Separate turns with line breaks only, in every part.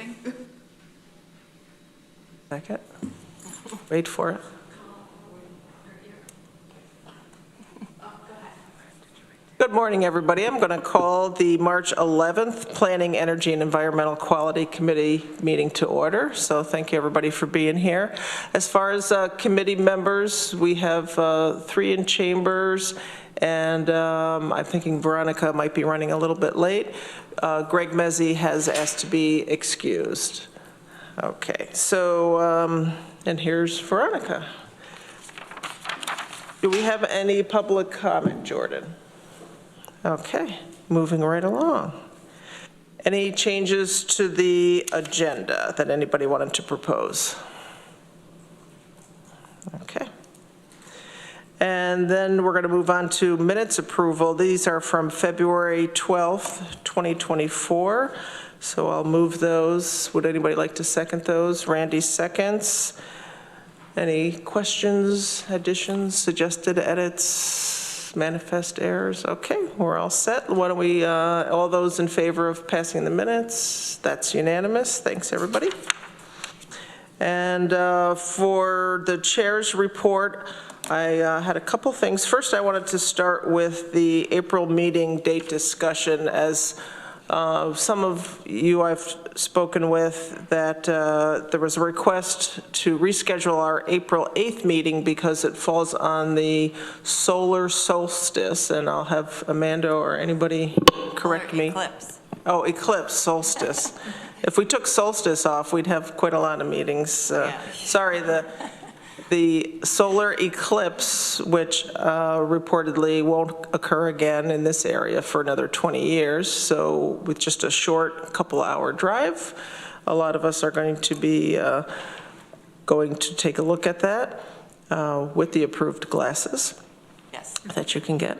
Typing.
Second. Wait for it. Good morning, everybody. I'm going to call the March 11th Planning, Energy, and Environmental Quality Committee meeting to order. So thank you, everybody, for being here. As far as committee members, we have 3 in chambers, and I'm thinking Veronica might be running a little bit late. Greg Mezey has asked to be excused. Okay, so, and here's Veronica. Do we have any public comment, Jordan? Okay, moving right along. Any changes to the agenda that anybody wanted to propose? Okay. And then we're going to move on to minutes approval. These are from February 12th, 2024. So I'll move those. Would anybody like to second those? Randy seconds. Any questions, additions, suggested edits, manifest errors? Okay, we're all set. Why don't we, all those in favor of passing the minutes? That's unanimous. Thanks, everybody. And for the chair's report, I had a couple things. First, I wanted to start with the April meeting date discussion. As some of you I've spoken with, that there was a request to reschedule our April 8th meeting because it falls on the solar solstice, and I'll have Amanda or anybody correct me.
Eclipse.
Oh, eclipse, solstice. If we took solstice off, we'd have quite a lot of meetings.
Yeah.
Sorry, the solar eclipse, which reportedly won't occur again in this area for another 20 years. So with just a short couple-hour drive, a lot of us are going to be going to take a look at that with the approved glasses.
Yes.
That you can get.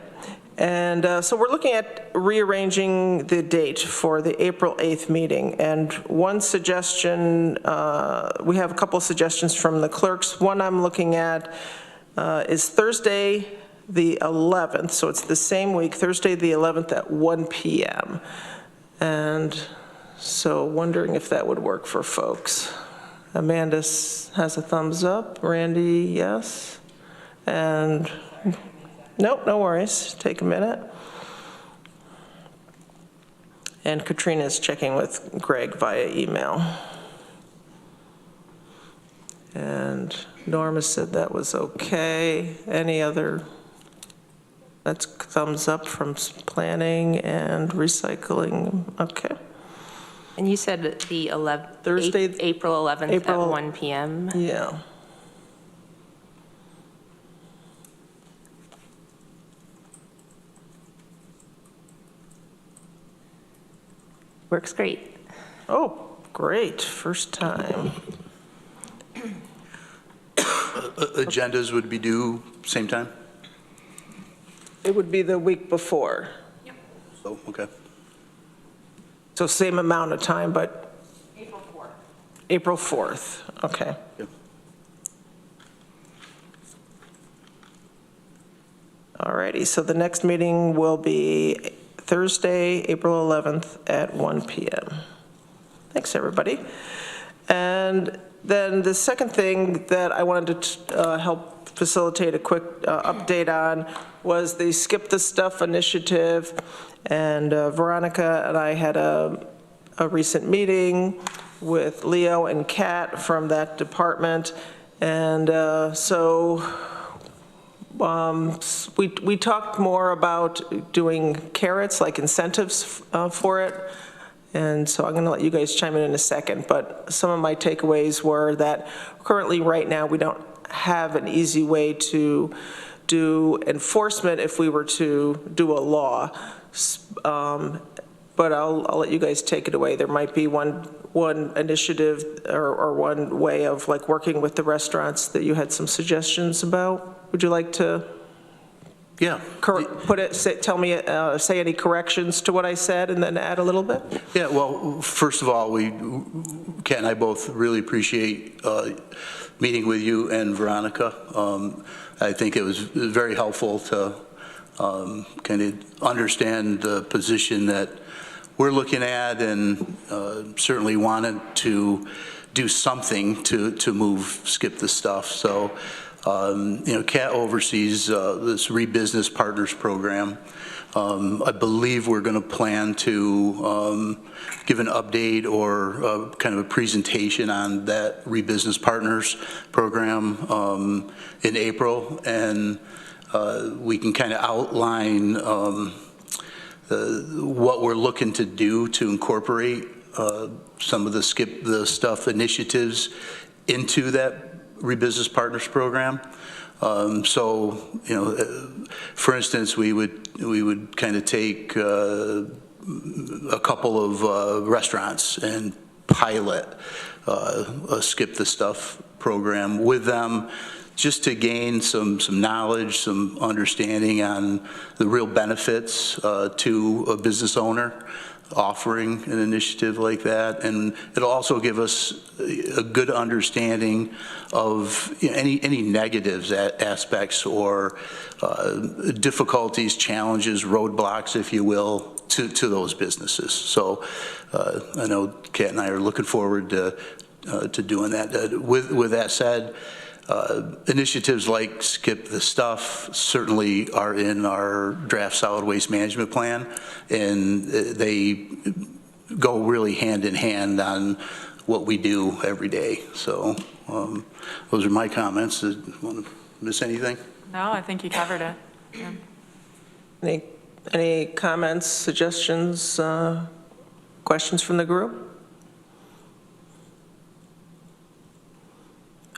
And so we're looking at rearranging the date for the April 8th meeting. And one suggestion, we have a couple of suggestions from the clerks. One I'm looking at is Thursday the 11th. So it's the same week, Thursday the 11th at 1 p.m. And so wondering if that would work for folks. Amanda has a thumbs up. Randy, yes. And nope, no worries. Take a minute. And Katrina's checking with Greg via email. And Norma said that was okay. Any other? That's thumbs up from planning and recycling. Okay.
And you said the 11th,
Thursday,
April 11th at 1 p.m.?
Yeah.
Works great.
Oh, great. First time.
Agendas would be due same time?
It would be the week before.
Yep.
So, okay.
So same amount of time, but
April 4th.
April 4th. Okay.
Yep.
All righty. So the next meeting will be Thursday, April 11th at 1 p.m. Thanks, everybody. And then the second thing that I wanted to help facilitate a quick update on was the Skip the Stuff initiative. And Veronica and I had a recent meeting with Leo and Kat from that department. And we talked more about doing carrots, like incentives for it. And so I'm going to let you guys chime in a second. But some of my takeaways were that currently right now we don't have an easy way to do enforcement if we were to do a law. But I'll let you guys take it away. There might be one initiative or one way of like working with the restaurants that you had some suggestions about. Would you like to?
Yeah.
Say any corrections to what I said and then add a little bit?
Yeah, well, first of all, Kat and I both really appreciate meeting with you and Veronica. I think it was very helpful to kind of understand the position that we're looking at, and certainly wanted to do something to move, skip the stuff. So, Kat oversees this Rebusiness Partners program. I believe we're going to plan to give an update or kind of a presentation on that Rebusiness Partners program in April, and we can kind of outline what we're looking to do to incorporate some of the skip the stuff initiatives into that Rebusiness Partners program. So, for instance, we would kind of take a couple of restaurants and pilot a skip the stuff program with them, just to gain some knowledge, some understanding on the real benefits to a business owner offering an initiative like that. And it'll also give us a good understanding of any negatives aspects or difficulties, challenges, roadblocks, if you will, to those businesses. So I know Kat and I are looking forward to doing that. With that said, initiatives like Skip the Stuff certainly are in our draft solid waste management plan, and they go really hand in hand on what we do every day. So those are my comments. Want to miss anything?
No, I think you covered it. Yeah.
Any comments, suggestions, questions from the group?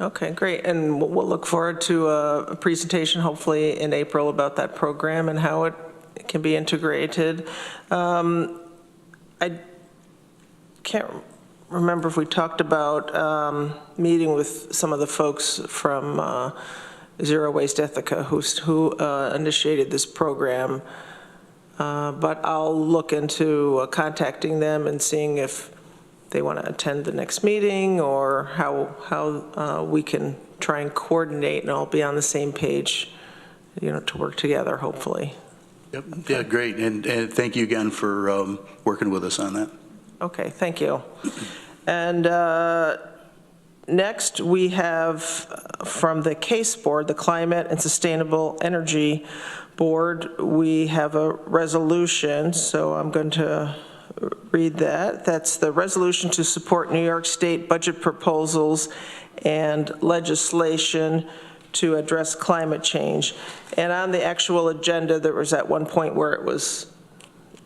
Okay, great. And we'll look forward to a presentation hopefully in April about that program and how it can be integrated. I can't remember if we talked about meeting with some of the folks from Zero Waste Ethica who initiated this program, but I'll look into contacting them and seeing if they want to attend the next meeting, or how we can try and coordinate and all be on the same page, to work together, hopefully.
Yep. Yeah, great. And thank you again for working with us on that.
Okay, thank you. And next we have from the CASE Board, the Climate and Sustainable Energy Board, we have a resolution, so I'm going to read that. That's the resolution to support New York State budget proposals and legislation to address climate change. And on the actual agenda, there was at one point where it was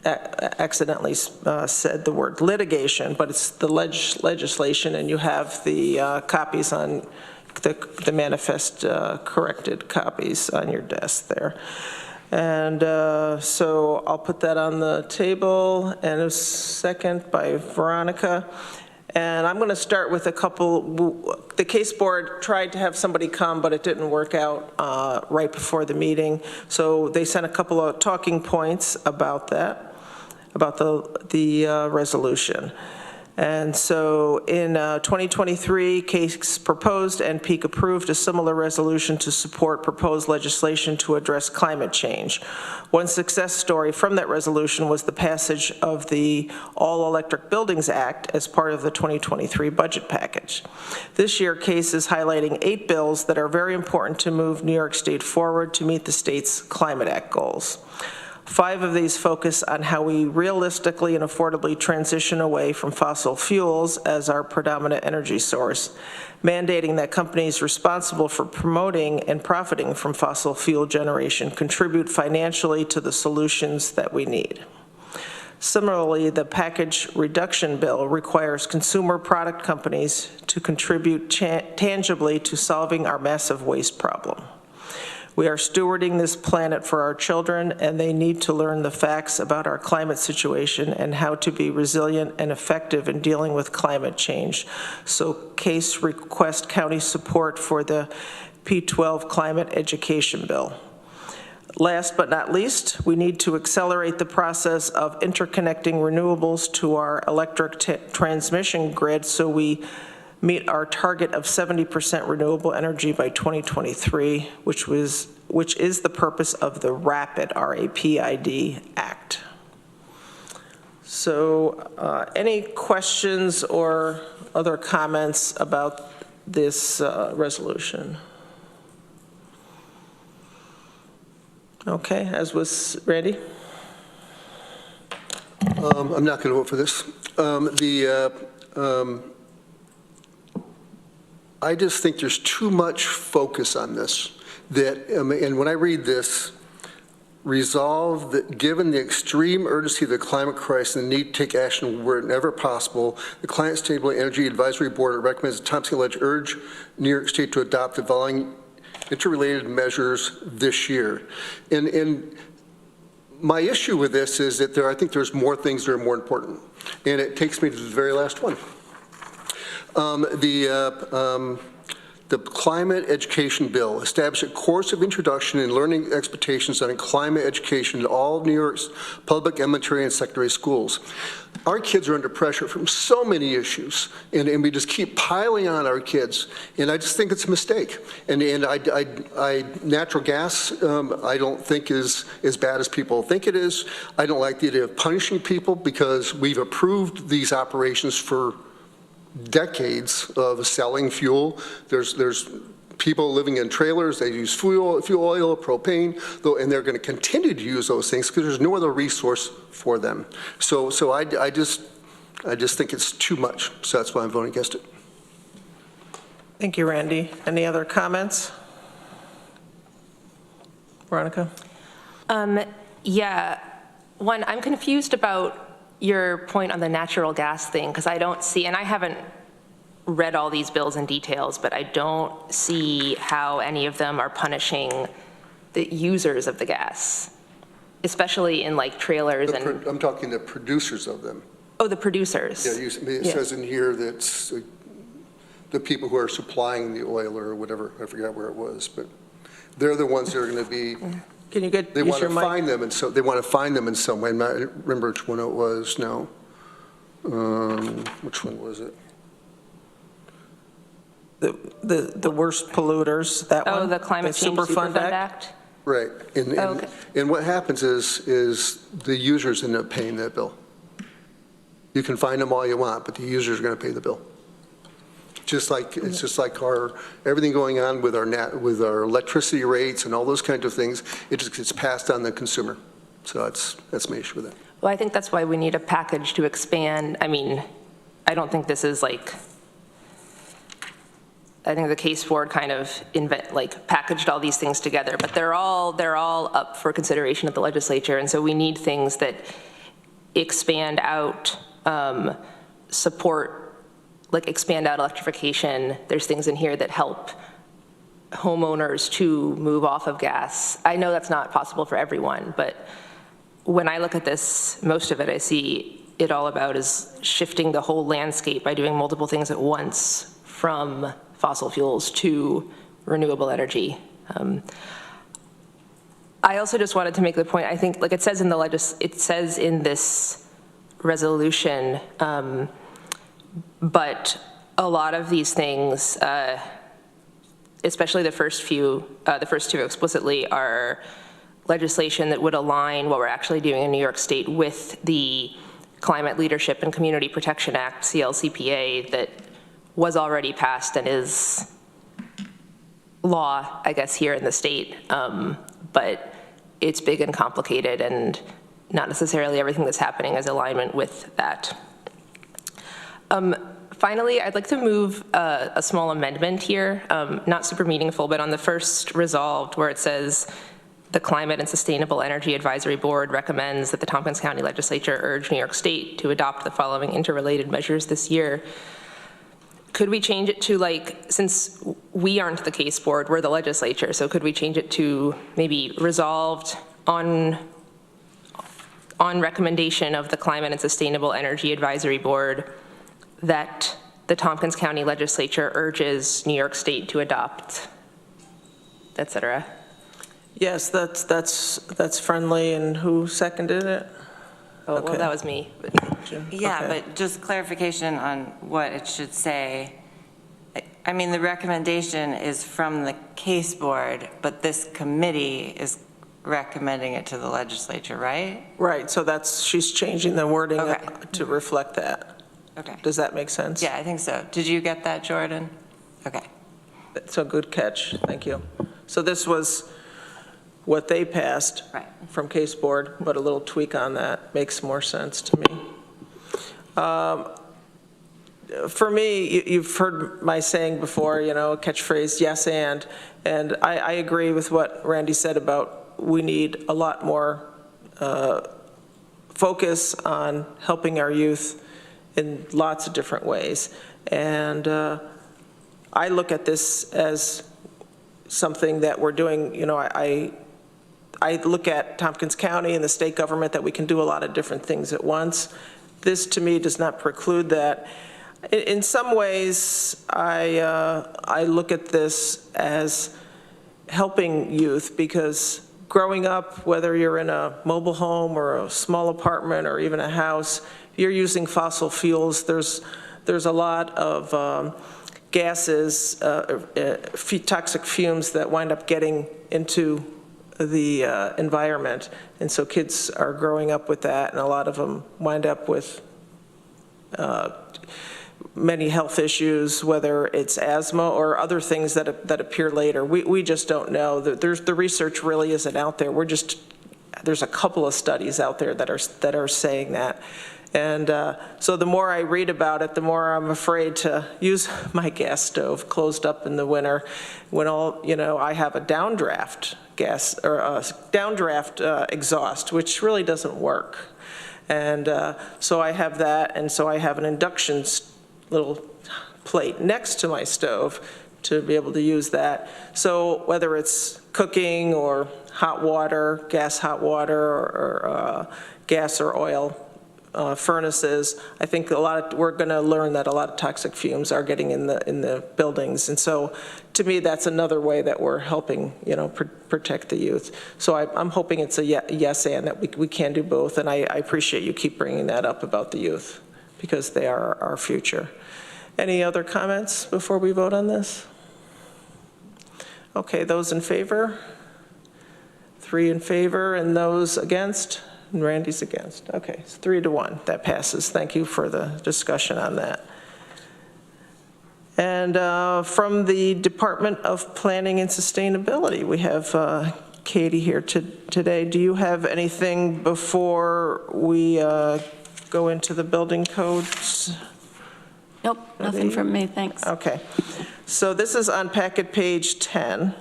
accidentally said the word litigation, but it's the legislation, and you have the copies on the manifest corrected copies on your desk there. And so I'll put that on the table, and a second by Veronica. And I'm going to start with a couple. The CASE Board tried to have somebody come, but it didn't work out right before the meeting. So they sent a couple of talking points about that, about the resolution. And so in 2023, CASE proposed and Peak approved a similar resolution to support proposed legislation to address climate change. One success story from that resolution was the passage of the All Electric Buildings Act as part of the 2023 budget package. This year, CASE is highlighting 8 bills that are very important to move New York State forward to meet the state's Climate Act goals. 5 of these focus on how we realistically and affordably transition away from fossil fuels as our predominant energy source, mandating that companies responsible for promoting and profiting from fossil fuel generation contribute financially to the solutions that we need. Similarly, the package reduction bill requires consumer product companies to contribute tangibly to solving our massive waste problem. We are stewarding this planet for our children, and they need to learn the facts about our climate situation and how to be resilient and effective in dealing with climate change. So CASE requests county support for the P12 climate education bill. Last but not least, we need to accelerate the process of interconnecting renewables to our electric transmission grid so we meet our target of 70% renewable energy by 2023, which is the purpose of the RAPID, R-A-P-I-D Act. So any questions or other comments about this resolution? Okay, as was Randy?
I'm not going to vote for this. I just think there's too much focus on this. And when I read this, resolve that given the extreme urgency of the climate crisis and the need to take action wherever possible, the Climate Stability Energy Advisory Board recommends the Thompson College urge New York State to adopt the following interrelated measures this year. And my issue with this is that I think there's more things that are more important. And it takes me to the very last one. The Climate Education Bill established a course of introduction and learning expectations on climate education in all New York's public, elementary, and secondary schools. Our kids are under pressure from so many issues, and we just keep piling on our kids, and I just think it's a mistake. And natural gas, I don't think is as bad as people think it is. I don't like the idea of punishing people because we've approved these operations for decades of selling fuel. There's people living in trailers, they use fuel oil, propane, and they're going to continue to use those things because there's no other resource for them. So I just think it's too much. So that's why I'm voting against it.
Thank you, Randy. Any other comments? Veronica?
Yeah, one, I'm confused about your point on the natural gas thing, because I don't see, and I haven't read all these bills in details, but I don't see how any of them are punishing the users of the gas, especially in like trailers and...
I'm talking the producers of them.
Oh, the producers.
Yeah, it says in here that the people who are supplying the oil or whatever, I forgot where it was, but they're the ones that are going to be...
Can you
They want to find them, and so they want to find them in some way. I don't remember which one it was now. Which one was it?
The worst polluters, that one?
Oh, the Climate Change Superfund Act?
Right.
Okay.
And what happens is the users end up paying that bill. You can find them all you want, but the users are going to pay the bill. It's just like everything going on with our electricity rates and all those kinds of things. It just gets passed on the consumer. So that's my issue with that.
Well, I think that's why we need a package to expand. I mean, I don't think this is like, I think the case board kind of packaged all these things together, but they're all up for consideration at the legislature, and so we need things that expand out expand out electrification. There's things in here that help homeowners to move off of gas. I know that's not possible for everyone, but when I look at this, most of it I see it all about is shifting the whole landscape by doing multiple things at once, from fossil fuels to renewable energy. I also just wanted to make the point, I think, like it says in this resolution, but a lot of these things, especially the first two explicitly, are legislation that would align what we're actually doing in New York State with the Climate Leadership and Community Protection Act, CLCPA, that was already passed and is law, I guess, here in the state. But it's big and complicated, and not necessarily everything that's happening is alignment with that. Finally, I'd like to move a small amendment here, not super meaningful, but on the first resolved where it says the Climate and Sustainable Energy Advisory Board recommends that the Tompkins County Legislature urge New York State to adopt the following interrelated measures this year. Could we change it to, since we aren't the case board, we're the legislature, so could we change it to maybe resolved on recommendation of the Climate and Sustainable Energy Advisory Board that the Tompkins County Legislature urges New York State to adopt, et cetera?
Yes, that's friendly, and who seconded it?
Oh,
Okay.
well, that was me.
Yeah,
Okay.
but just clarification on what it should say. I mean, the recommendation is from the case board, but this committee is recommending it to the legislature, right?
Right, so she's changing the wording
Okay.
to reflect that.
Okay.
Does that make sense?
Yeah, I think so. Did you get that, Jordan? Okay.
So good catch, thank you. So this was what they passed
Right.
from Case Board, but a little tweak on that makes more sense to me. For me, you've heard my saying before, catchphrase, yes, and I agree with what Randy said about we need a lot more focus on helping our youth in lots of different ways. And I look at this as something that we're doing, I look at Tompkins County and the state government that we can do a lot of different things at once. This, to me, does not preclude that. In some ways, I look at this as helping youth, because growing up, whether you're in a mobile home or a small apartment or even a house, you're using fossil fuels. There's a lot of gases, toxic fumes that wind up getting into the environment. And so kids are growing up with that, and a lot of them wind up with many health issues, whether it's asthma or other things that appear later. We just don't know. The research really isn't out there. There's a couple of studies out there that are saying that. And so the more I read about it, the more I'm afraid to use my gas stove closed up in the winter when I have a downdraft gas or a downdraft exhaust, which really doesn't work. And so I have that, and so I have an induction little plate next to my stove to be able to use that. So whether it's cooking or hot water, gas hot water, or gas or oil furnaces, I think we're going to learn that a lot of toxic fumes are getting in the buildings. And so to me, that's another way that we're helping, protect the youth. So I'm hoping it's a yes and that we can do both. And I appreciate you keep bringing that up about the youth, because they are our future. Any other comments before we vote on this? Okay, those in favor? 3 in favor, and those against? And Randy's against. Okay, it's 3-1. That passes. Thank you for the discussion on that. And from the Department of Planning and Sustainability, we have Katie here today. Do you have anything before we go into the building codes?
Nope, nothing from me, thanks.
Okay. So this is on packet page 10,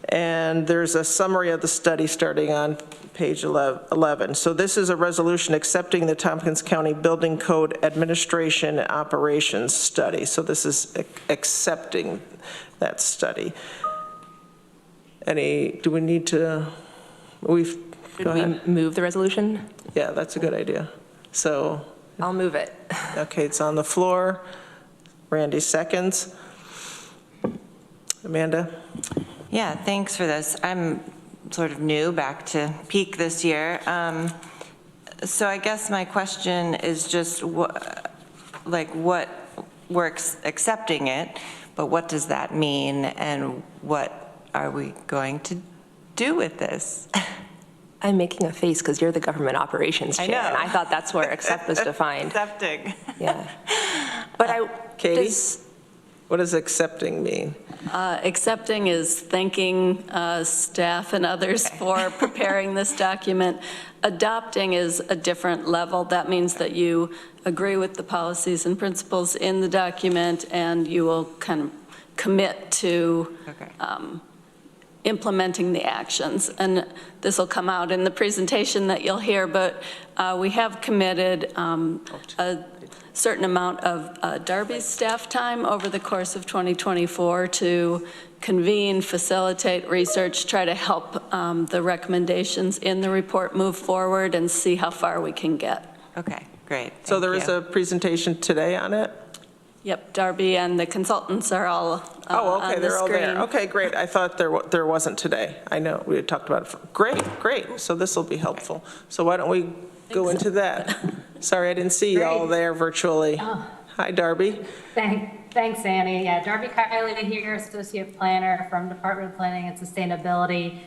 and there's a summary of the study starting on page 11. So this is a resolution accepting the Tompkins County Building Code Administration and Operations Study. So this is accepting that study. Do we need to,
Should we move the resolution?
Yeah, that's a good idea. So,
I'll move it.
okay, it's on the floor. Randy seconds. Amanda?
Yeah, thanks for this. I'm sort of new back to Peak this year. So I guess my question is just what we're accepting it, but what does that mean, and what are we going to do with this?
I'm making a face because you're the government operations chair.
I know.
And I thought that's where accept was defined.
Accepting.
Yeah. But
Katie? What does accepting mean?
Accepting is thanking staff and others for preparing this document. Adopting is a different level. That means that you agree with the policies and principles in the document, and you will kind of commit to implementing the actions. And this will come out in the presentation that you'll hear, but we have committed a certain amount of Darby's staff time over the course of 2024 to convene, facilitate research, try to help the recommendations in the report move forward and see how far we can get.
Okay, great.
So there is a presentation today on it?
Yep, Darby and the consultants are all on the screen.
Oh, okay, they're all there. Okay, great. I thought there wasn't today. I know, we had talked about it. Great. So this will be helpful. So why don't we go into that? Sorry, I didn't see you all there virtually. Hi, Darby.
Thanks, Annie. Yeah, Darby Kiley here, Associate Planner from Department of Planning and Sustainability.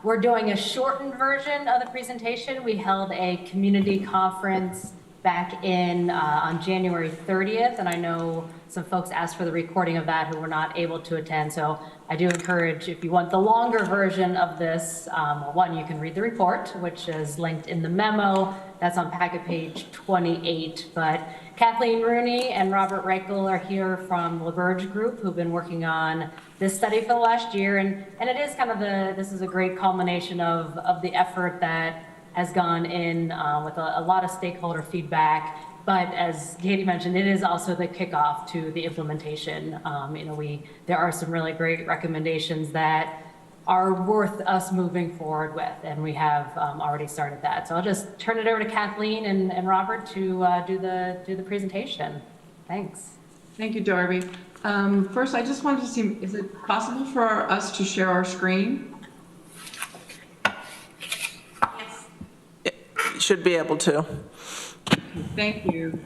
We're doing a shortened version of the presentation. We held a community conference back in on January 30th, and I know some folks asked for the recording of that who were not able to attend. So I do encourage, if you want the longer version of this, one, you can read the report, which is linked in the memo. That's on packet page 28. But Kathleen Rooney and Robert Reichel are here from LaBerge Group, who've been working on this study for the last year. And it is kind of this is a great culmination of the effort that has gone in with a lot of stakeholder feedback. But as Katie mentioned, it is also the kickoff to the implementation. There are some really great recommendations that are worth us moving forward with, and we have already started that. So I'll just turn it over to Kathleen and Robert to do the presentation. Thanks.
Thank you, Darby. First, I just wanted to see, is it possible for us to share our screen?
Should be able to.
Thank you.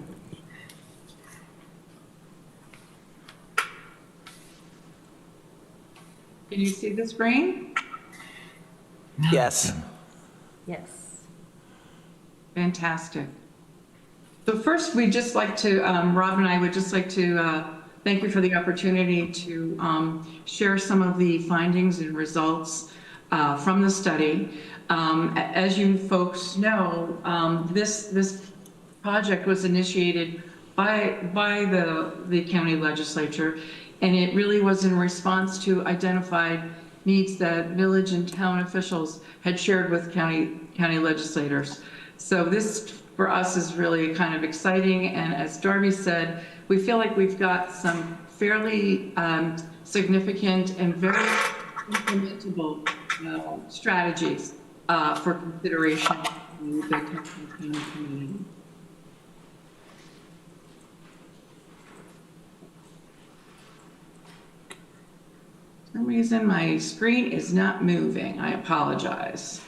Can you see the screen?
Yes.
Yes.
Fantastic. So first, we'd just like to, Rob and I would just like to thank you for the opportunity to share some of the findings and results from the study. As you folks know, this project was initiated by the county legislature, and it really was in response to identified needs that village and town officials had shared with county legislators. So this, for us, is really kind of exciting, and as Darby said, we feel like we've got some fairly significant and very implementable strategies for consideration in the county community. For some reason, my screen is not moving. I apologize.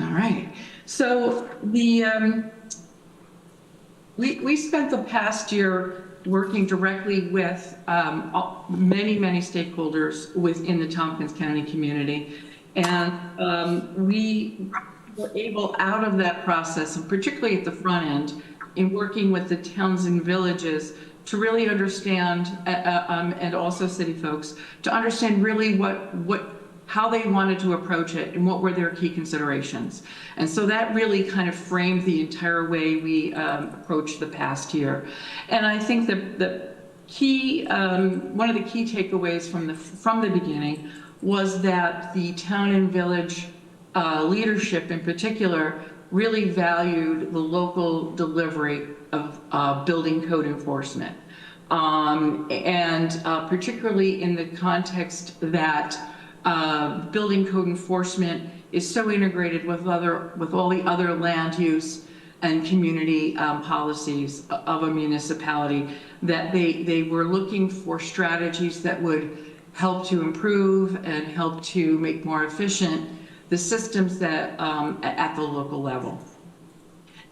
All right. So the we spent the past year working directly with many stakeholders within the Tompkins County community, and we were able, out of that process, and particularly at the front end, in working with the towns and villages, to really understand, and also city folks, to understand really how they wanted to approach it and what were their key considerations. And so that really kind of framed the entire way we approached the past year. And I think that the key, one of the key takeaways from the beginning was that the town and village leadership in particular really valued the local delivery of building code enforcement. And particularly in the context that building code enforcement is so integrated with all the other land use and community policies of a municipality, that they were looking for strategies that would help to improve and help to make more efficient the systems that at the local level.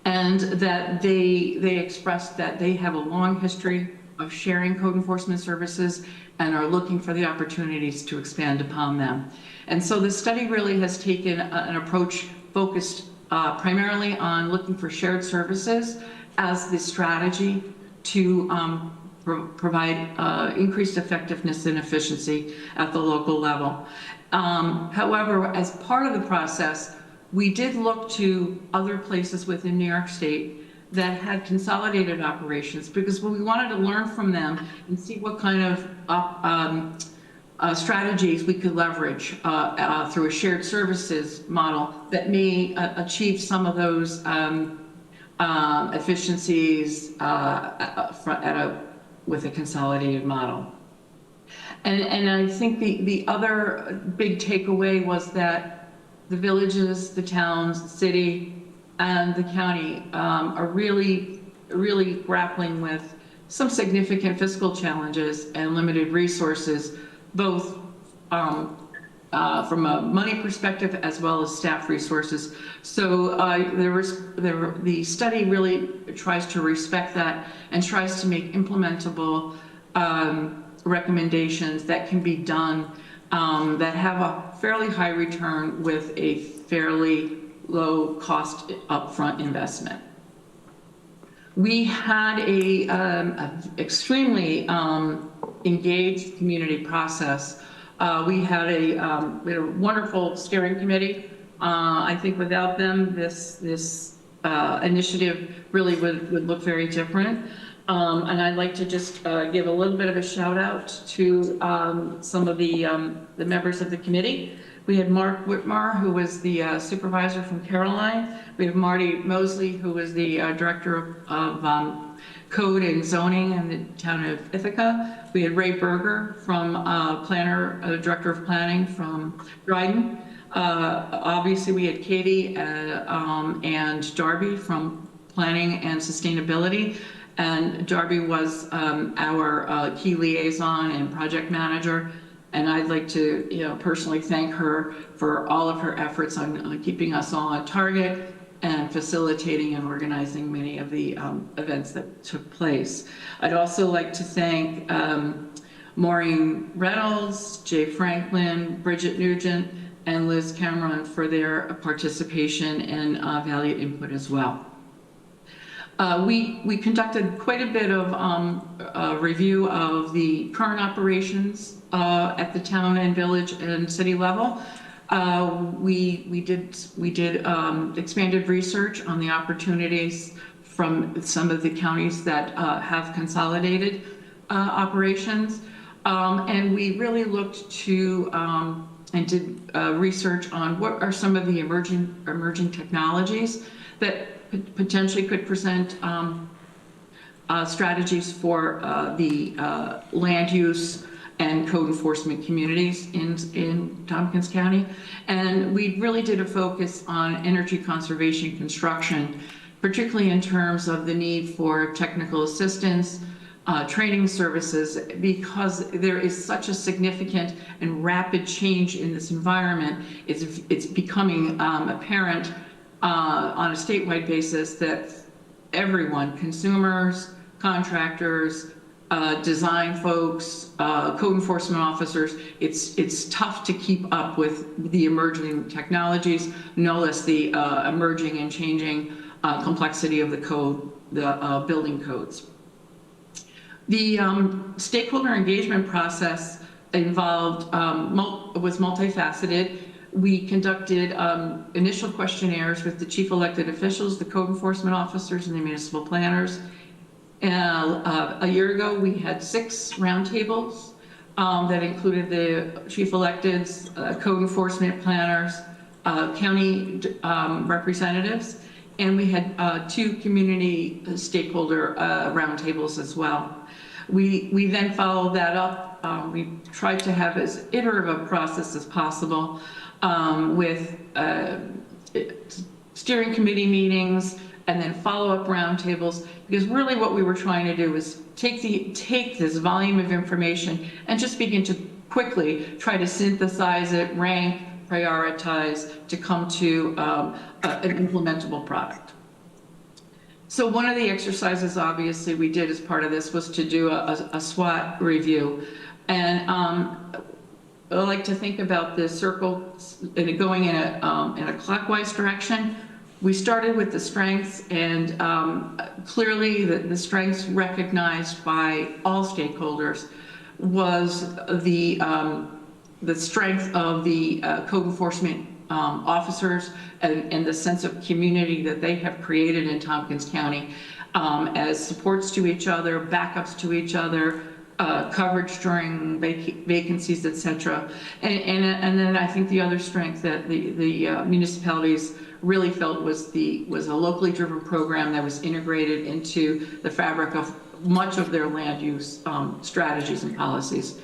And that they expressed that they have a long history of sharing code enforcement services and are looking for the opportunities to expand upon them. And so the study really has taken an approach focused primarily on looking for shared services as the strategy to provide increased effectiveness and efficiency at the local level. However, as part of the process, we did look to other places within New York State that had consolidated operations, because we wanted to learn from them and see what kind of strategies we could leverage through a shared services model that may achieve some of those efficiencies with a consolidated model. And I think the other big takeaway was that the villages, the towns, the city, and the county are really grappling with some significant fiscal challenges and limited resources, both from a money perspective as well as staff resources. So the study really tries to respect that and tries to make implementable recommendations that can be done that have a fairly high return with a fairly low cost upfront investment. We had a extremely engaged community process. We had a wonderful steering committee. I think without them, this initiative really would look very different. And I'd like to just give a little bit of a shout out to some of the members of the committee. We had Mark Whitmar, who was the supervisor from Caroline. We have Marty Mosley, who was the director of code and zoning in the town of Ithaca. We had Ray Berger from director of planning from Dryden. Obviously, we had Katie and Darby from planning and sustainability. And Darby was our key liaison and project manager. And I'd like to, personally thank her for all of her efforts on keeping us all on target and facilitating and organizing many of the events that took place. I'd also like to thank Maureen Reynolds, Jay Franklin, Bridget Nugent, and Liz Cameron for their participation and valued input as well. We conducted quite a bit of a review of the current operations at the town and village and city level. We did expanded research on the opportunities from some of the counties that have consolidated operations. And we really looked to and did research on what are some of the emerging technologies that potentially could present strategies for the land use and code enforcement communities in Tompkins County. And we really did a focus on energy conservation construction, particularly in terms of the need for technical assistance, training services, because there is such a significant and rapid change in this environment. It's becoming apparent on a statewide basis that everyone, consumers, contractors, design folks, code enforcement officers, it's tough to keep up with the emerging technologies, no less the emerging and changing complexity of the code, the building codes. The stakeholder engagement process involved, was multifaceted. We conducted initial questionnaires with the chief elected officials, the code enforcement officers, and the municipal planners. A year ago, we had 6 roundtables that included the chief electeds, code enforcement planners, county representatives, and we had 2 community stakeholder roundtables as well. We then followed that up. We tried to have as iterative a process as possible with steering committee meetings and then follow-up roundtables, because really what we were trying to do was take this volume of information and just begin to quickly try to synthesize it, rank, prioritize to come to an implementable product. So one of the exercises, obviously, we did as part of this was to do a SWOT review. And I like to think about the circle going in a clockwise direction. We started with the strengths, and clearly the strengths recognized by all stakeholders was the strength of the code enforcement officers and the sense of community that they have created in Tompkins County as supports to each other, backups to each other, coverage during vacancies, et cetera. And then I think the other strength that the municipalities really felt was a locally driven program that was integrated into the fabric of much of their land use strategies and policies.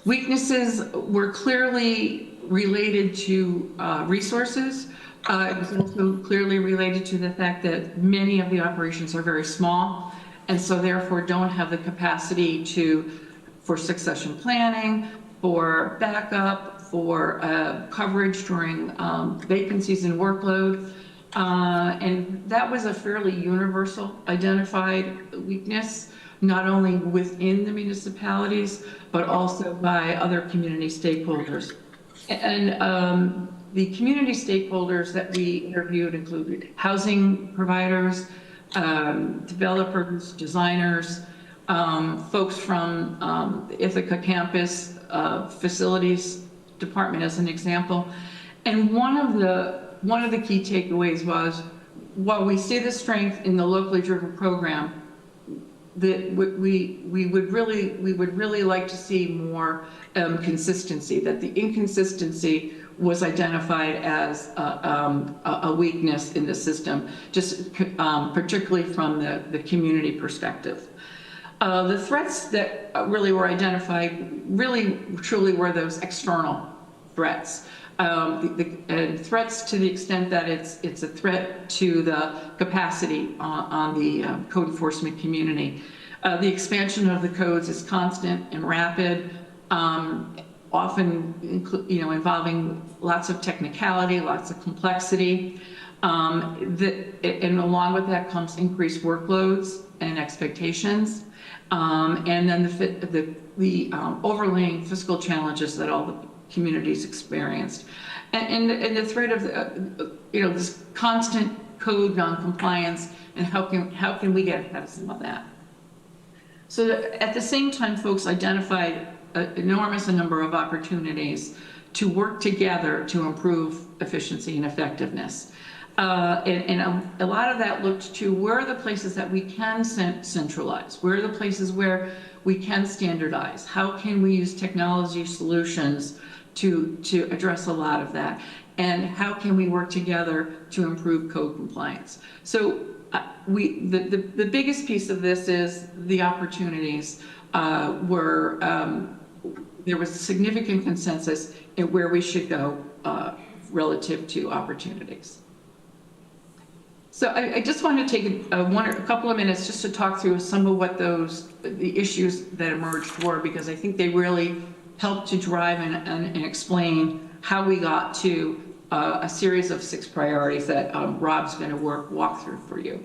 Weaknesses were clearly related to resources. It was also clearly related to the fact that many of the operations are very small, and so therefore don't have the capacity for succession planning, for backup, for coverage during vacancies and workload. And that was a fairly universal identified weakness. not only within the municipalities, but also by other community stakeholders. And the community stakeholders that we interviewed included housing providers, developers, designers, folks from the Ithaca campus, facilities department as an example. And one of the key takeaways was, while we see the strength in the locally driven program, that we would really like to see more consistency, that the inconsistency was identified as a weakness in the system, just particularly from the community perspective. The threats that really were identified really truly were those external threats. And threats to the extent that it's a threat to the capacity on the code enforcement community. The expansion of the codes is constant and rapid, often involving lots of technicality, lots of complexity. And along with that comes increased workloads and expectations. And then the overlaying fiscal challenges that all the communities experienced. And the threat of this constant code non-compliance, and how can we get ahead of some of that? So at the same time, folks identified an enormous number of opportunities to work together to improve efficiency and effectiveness. And a lot of that looked to where are the places that we can centralize, where are the places where we can standardize, how can we use technology solutions to address a lot of that, and how can we work together to improve code compliance. So the biggest piece of this is the opportunities were there was significant consensus in where we should go relative to opportunities. So I just want to take a couple of minutes just to talk through some of what the issues that emerged were, because I think they really helped to drive and explain how we got to a series of 6 priorities that Rob's going to walk through for you.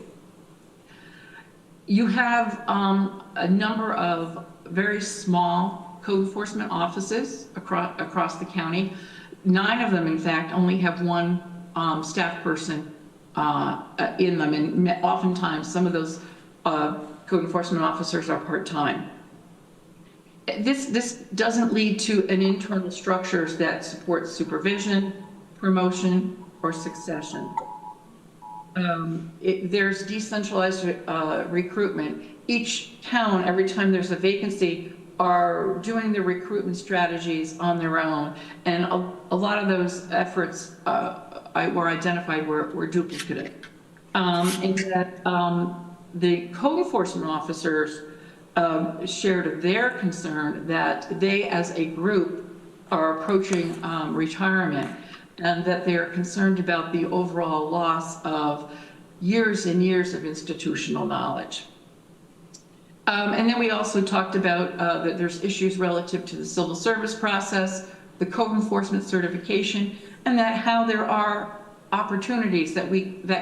You have a number of very small code enforcement offices across the county. 9 of them, in fact, only have 1 staff person in them, and oftentimes some of those code enforcement officers are part-time. This doesn't lead to an internal structures that support supervision, promotion, or succession. There's decentralized recruitment. Each town, every time there's a vacancy, are doing the recruitment strategies on their own, and a lot of those efforts were identified were duplicative. And that the code enforcement officers shared their concern that they as a group are approaching retirement, and that they're concerned about the overall loss of years and years of institutional knowledge. And then we also talked about that there's issues relative to the civil service process, the code enforcement certification, and that how there are opportunities that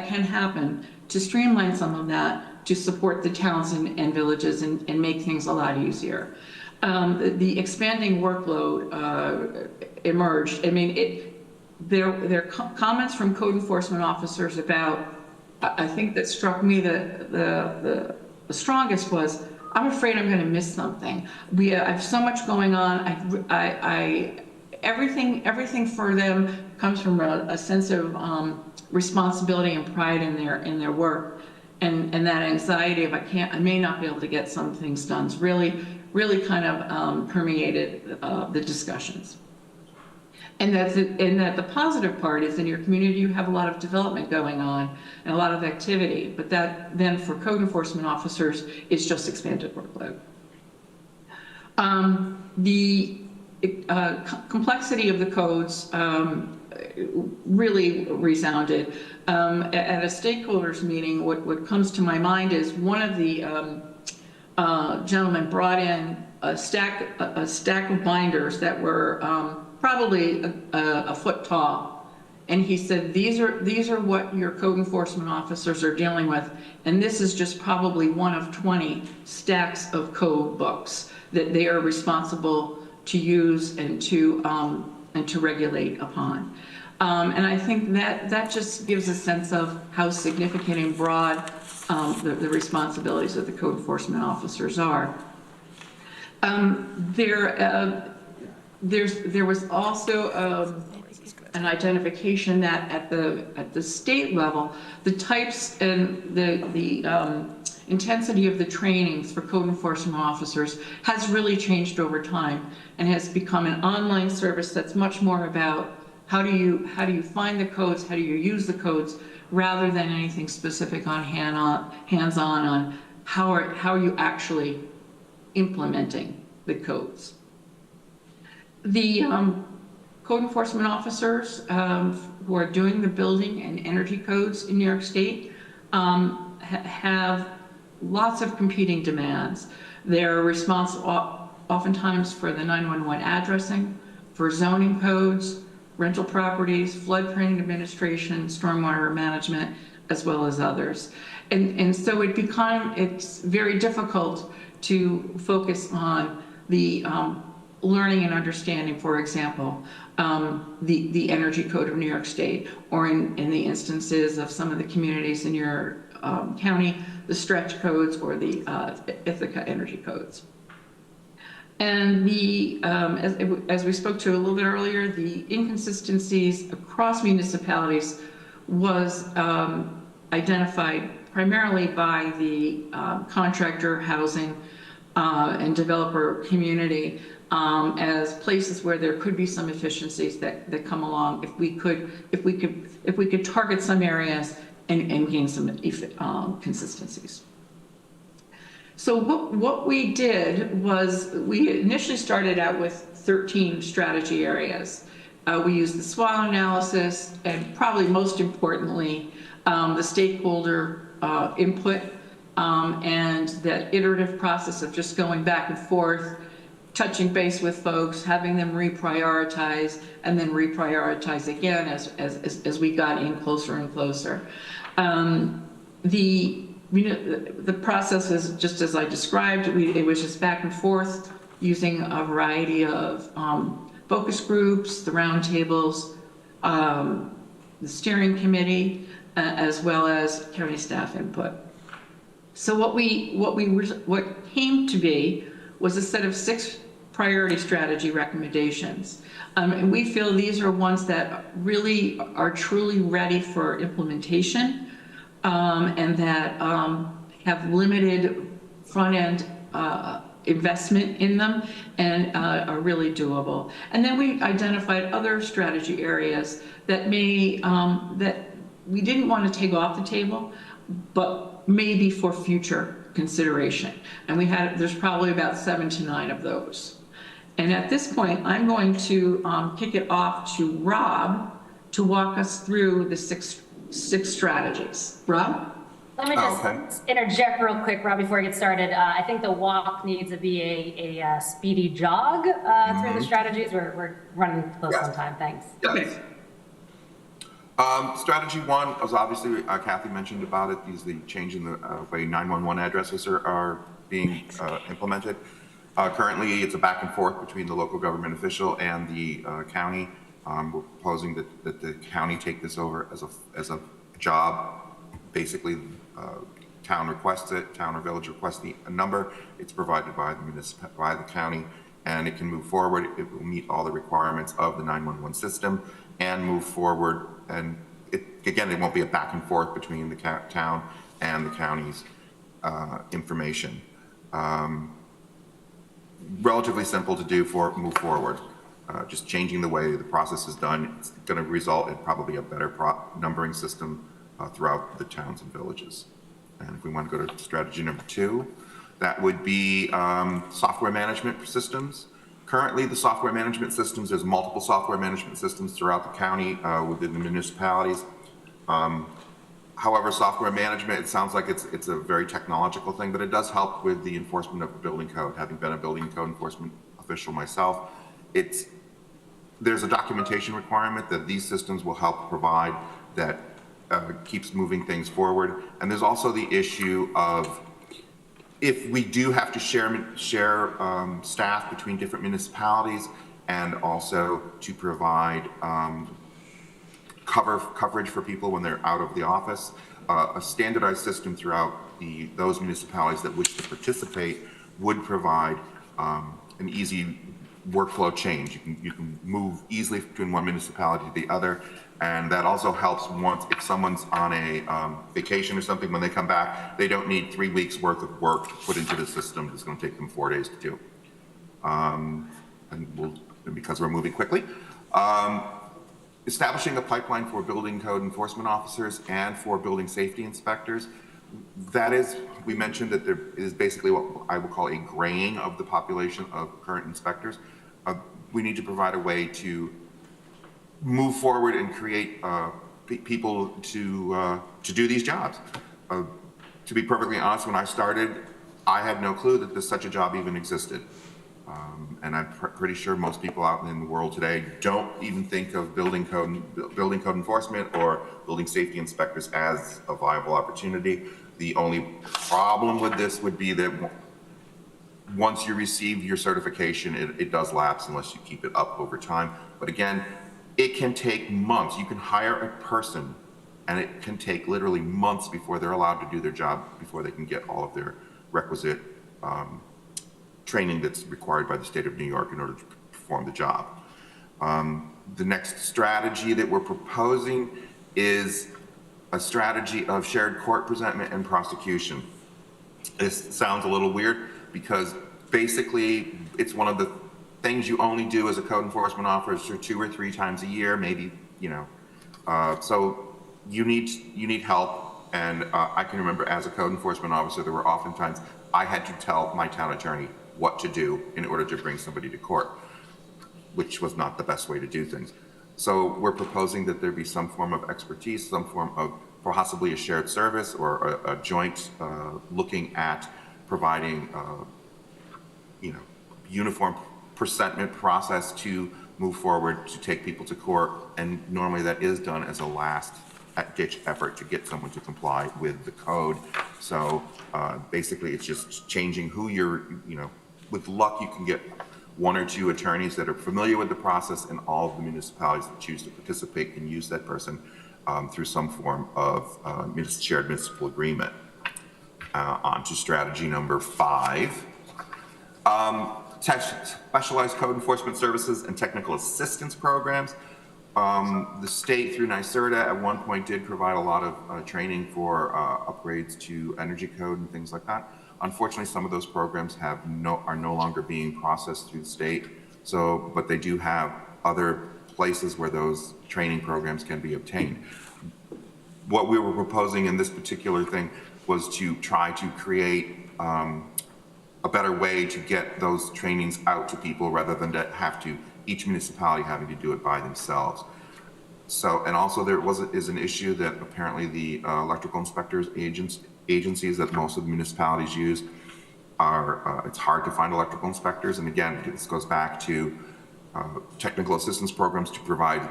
can happen to streamline some of that to support the towns and villages and make things a lot easier. The expanding workload emerged. I mean, there are comments from code enforcement officers about, I think that struck me the strongest was, I'm afraid I'm going to miss something. I have so much going on. Everything for them comes from a sense of responsibility and pride in their work, and that anxiety of I may not be able to get some things done really kind of permeated the discussions. And that the positive part is in your community you have a lot of development going on and a lot of activity, but that then for code enforcement officers it's just expanded workload. The complexity of the codes really resounded. At a stakeholders meeting, what comes to my mind is one of the gentlemen brought in a stack of binders that were probably a foot tall, And he said, these are what your code enforcement officers are dealing with. And this is just probably one of 20 stacks of code books that they are responsible to use and to regulate upon. And I think that just gives a sense of how significant and broad the responsibilities of the code enforcement officers are. There was also an identification that at the state level, the types and the intensity of the trainings for code enforcement officers has really changed over time and has become an online service that's much more about how do you find the codes, how do you use the codes, rather than anything specific on hands-on on how are you actually implementing the codes. The code enforcement officers who are doing the building and energy codes in New York State have lots of competing demands. They're responsible oftentimes for the 911 addressing, for zoning codes, rental properties, floodplain administration, stormwater management, as well as others. And so it's very difficult to focus on the learning and understanding, for example, the energy code of New York State, or in the instances of some of the communities in your county, the stretch codes or the Ithaca energy codes. And as we spoke to a little bit earlier, the inconsistencies across municipalities was identified primarily by the contractor, housing, and developer community as places where there could be some efficiencies that come along if we could target some areas and gain some consistencies. So what we did was we initially started out with 13 strategy areas. We used the SWOT analysis, and probably most importantly, the stakeholder input and that iterative process of just going back and forth, touching base with folks, having them reprioritize, and then reprioritize again as we got in closer and closer. The process was just as I described. It was just back and forth using a variety of focus groups, the roundtables, the steering committee, as well as county staff input. So what came to be was a set of 6 priority strategy recommendations. And we feel these are ones that really are truly ready for implementation and that have limited front-end investment in them and are really doable. And then we identified other strategy areas that that we didn't want to take off the table, but maybe for future consideration. And there's probably about 7 to 9 of those. And at this point, I'm going to kick it off to Rob to walk us through the six strategies. Rob?
Let me just interject real quick, Rob, before we get started. I think the walk needs to be a speedy jog through the strategies. We're running close on time. Thanks.
Yes. Strategy 1 was obviously, Kathy mentioned about it, the change in the way 911 addresses are being implemented. Currently, it's a back and forth between the local government official and the county. We're proposing that the county take this over as a job. Basically, town requests it, town or village requests a number. It's provided by the county, and it can move forward. It will meet all the requirements of the 911 system and move forward. And again, it won't be a back and forth between the town and the county's information. Relatively simple to do move forward. Just changing the way the process is done. It's going to result in probably a better numbering system throughout the towns and villages. And if we want to go to strategy number 2, that would be software management systems. Currently, the software management systems, there's multiple software management systems throughout the county within the municipalities. However, software management, it sounds like it's a very technological thing, but it does help with the enforcement of the building code. Having been a building code enforcement official myself, it's there's a documentation requirement that these systems will help provide that keeps moving things forward. And there's also the issue of if we do have to share staff between different municipalities, and also to provide coverage for people when they're out of the office, a standardized system throughout those municipalities that wish to participate would provide an easy workflow change. You can move easily between one municipality to the other, and that also helps if someone's on a vacation or something, when they come back, they don't need 3 weeks worth of work to put into the system. It's going to take them 4 days to do. Because we're moving quickly. Establishing a pipeline for building code enforcement officers and for building safety inspectors. That is, we mentioned that there is basically what I would call a graying of the population of current inspectors. We need to provide a way to move forward and create people to do these jobs. To be perfectly honest, when I started, I had no clue that such a job even existed. And I'm pretty sure most people out in the world today don't even think of building code enforcement or building safety inspectors as a viable opportunity. The only problem with this would be that once you receive your certification, it does lapse unless you keep it up over time. But again, it can take months. You can hire a person and it can take literally months before they're allowed to do their job, before they can get all of their requisite training that's required by the state of New York in order to perform the job. The next strategy that we're proposing is a strategy of shared court presentment and prosecution. This sounds a little weird because basically it's one of the things you only do as a code enforcement officer 2 or 3 times a year, maybe, so you need help. And I can remember as a code enforcement officer, there were oftentimes I had to tell my town attorney what to do in order to bring somebody to court, which was not the best way to do things. So we're proposing that there be some form of expertise, some form of possibly a shared service or a joint looking at providing, uniform presentment process to move forward to take people to court. And normally that is done as a last ditch effort to get someone to comply with the code. So basically it's just changing who you're, with luck you can get 1 or 2 attorneys that are familiar with the process, and all of the municipalities that choose to participate can use that person through some form of shared municipal agreement. On to strategy number 5. Specialized code enforcement services and technical assistance programs. The state through NYSERDA at one point did provide a lot of training for upgrades to energy code and things like that. Unfortunately, some of those programs are no longer being processed through the state. But they do have other places where those training programs can be obtained. What we were proposing in this particular thing was to try to create a better way to get those trainings out to people rather than to have to each municipality having to do it by themselves. So, and also there is an issue that apparently the electrical inspectors agencies that most of the municipalities use are, it's hard to find electrical inspectors. And again, this goes back to technical assistance programs to provide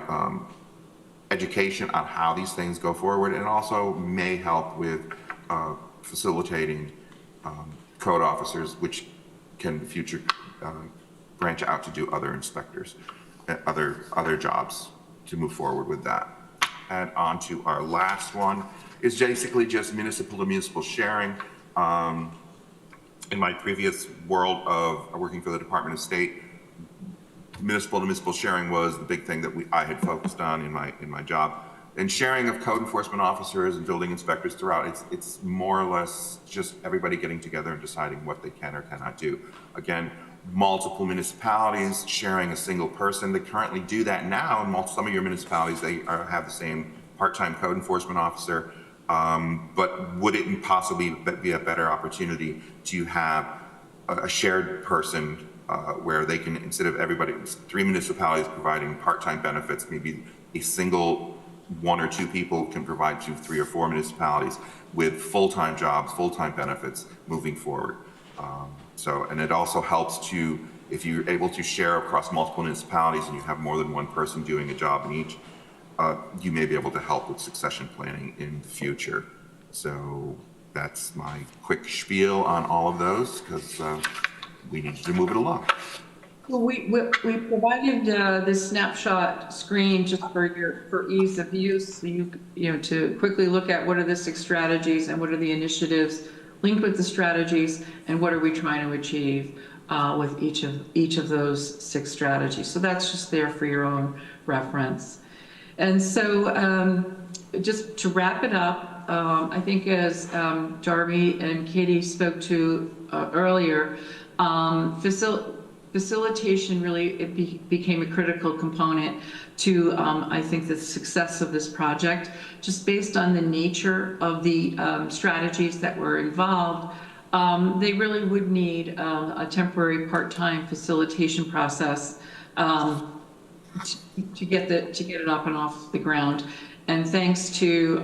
education on how these things go forward, and also may help with facilitating code officers, which can in the future branch out to do other inspectors, other jobs to move forward with that. And on to our last one is basically just municipal to municipal sharing. In my previous world of working for the Department of State, municipal to municipal sharing was the big thing that I had focused on in my job. And sharing of code enforcement officers and building inspectors throughout, it's more or less just everybody getting together and deciding what they can or cannot do. Again, multiple municipalities sharing a single person. They currently do that now in some of your municipalities. They have the same part-time code enforcement officer, but would it possibly be a better opportunity to have a shared person where they can, instead of everybody, 3 municipalities providing part-time benefits, maybe a single 1 or 2 people can provide to 3 or 4 municipalities with full-time jobs, full-time benefits moving forward. And it also helps to if you're able to share across multiple municipalities and you have more than one person doing a job in each, you may be able to help with succession planning in the future. So that's my quick spiel on all of those, because we need to move it along.
Well, we provided this snapshot screen just for ease of use, so you know, to quickly look at what are the 6 strategies and what are the initiatives linked with the strategies and what are we trying to achieve with each of those 6 strategies. So that's just there for your own reference. And so just to wrap it up, I think as Darby and Katie spoke to earlier, facilitation really became a critical component to, I think, the success of this project. Just based on the nature of the strategies that were involved, they really would need a temporary part-time facilitation process to get it up and off the ground. And thanks to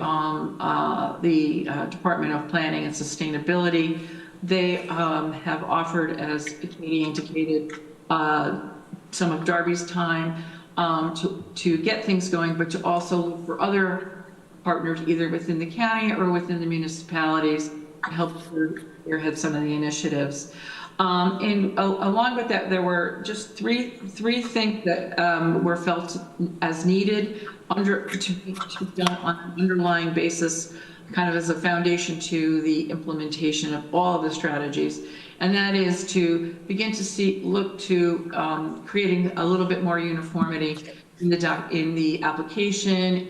the Department of Planning and Sustainability, they have offered, as Katie indicated, some of Darby's time to get things going, but to also look for other partners, either within the county or within the municipalities, to help spearhead some of the initiatives. And along with that, there were just three things that were felt as needed to be done on an underlying basis, kind of as a foundation to the implementation of all of the strategies. And that is to begin to look to creating a little bit more uniformity in the application,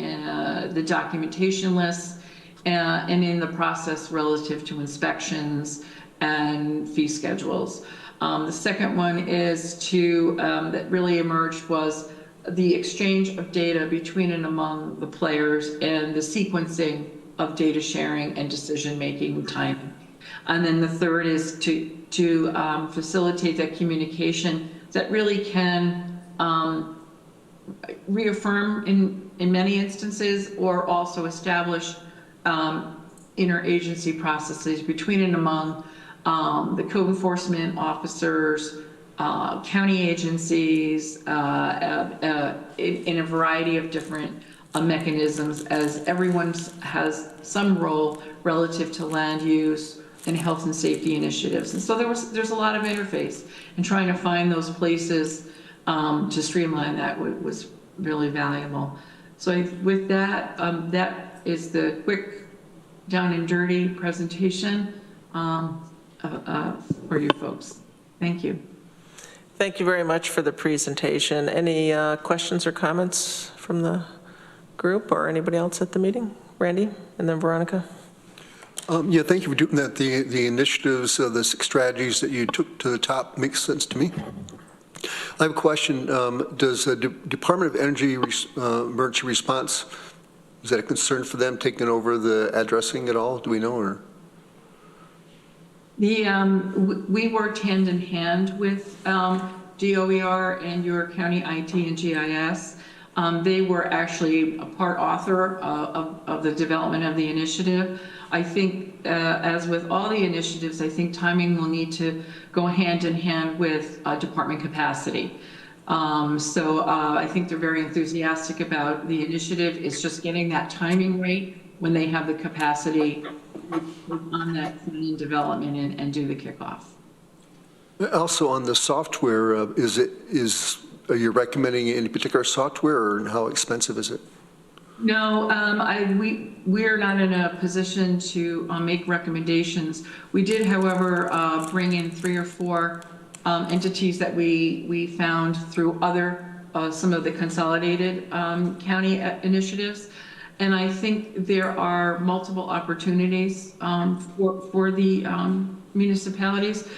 the documentation lists, and in the process relative to inspections and fee schedules. The second one is that really emerged was the exchange of data between and among the players and the sequencing of data sharing and decision-making timing. And then the third is to facilitate that communication that really can reaffirm in many instances, or also establish interagency processes between and among the code enforcement officers, county agencies, in a variety of different mechanisms, as everyone has some role relative to land use and health and safety initiatives. And so there's a lot of interface, and trying to find those places to streamline that was really valuable. So with that, that is the quick down and dirty presentation for you folks. Thank you.
Thank you very much for the presentation. Any questions or comments from the group or anybody else at the meeting? Randy, and then Veronica.
Yeah, thank you for doing that. The initiatives, the 6 strategies that you took to the top makes sense to me. I have a question. Does the Department of Energy emergency response, is that a concern for them taking over the addressing at all? Do we know? Or?
We worked hand in hand with DOER and your county IT and GIS. They were actually a part author of the development of the initiative. I think, as with all the initiatives, I think timing will need to go hand in hand with department capacity. So I think they're very enthusiastic about the initiative. It's just getting that timing right when they have the capacity on that planning development and do the kickoff.
Also on the software, are you recommending any particular software, or how expensive is it?
No, we're not in a position to make recommendations. We did, however, bring in 3 or 4 entities that we found through some of the consolidated county initiatives. And I think there are multiple opportunities for the municipalities.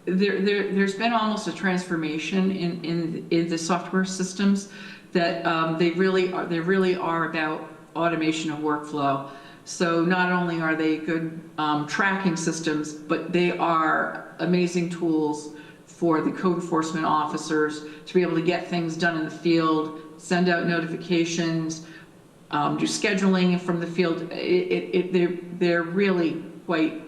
There's been almost a transformation in the software systems that they really are about automation of workflow. So not only are they good tracking systems, but they are amazing tools for the code enforcement officers to be able to get things done in the field, send out notifications, do scheduling from the field. They're really quite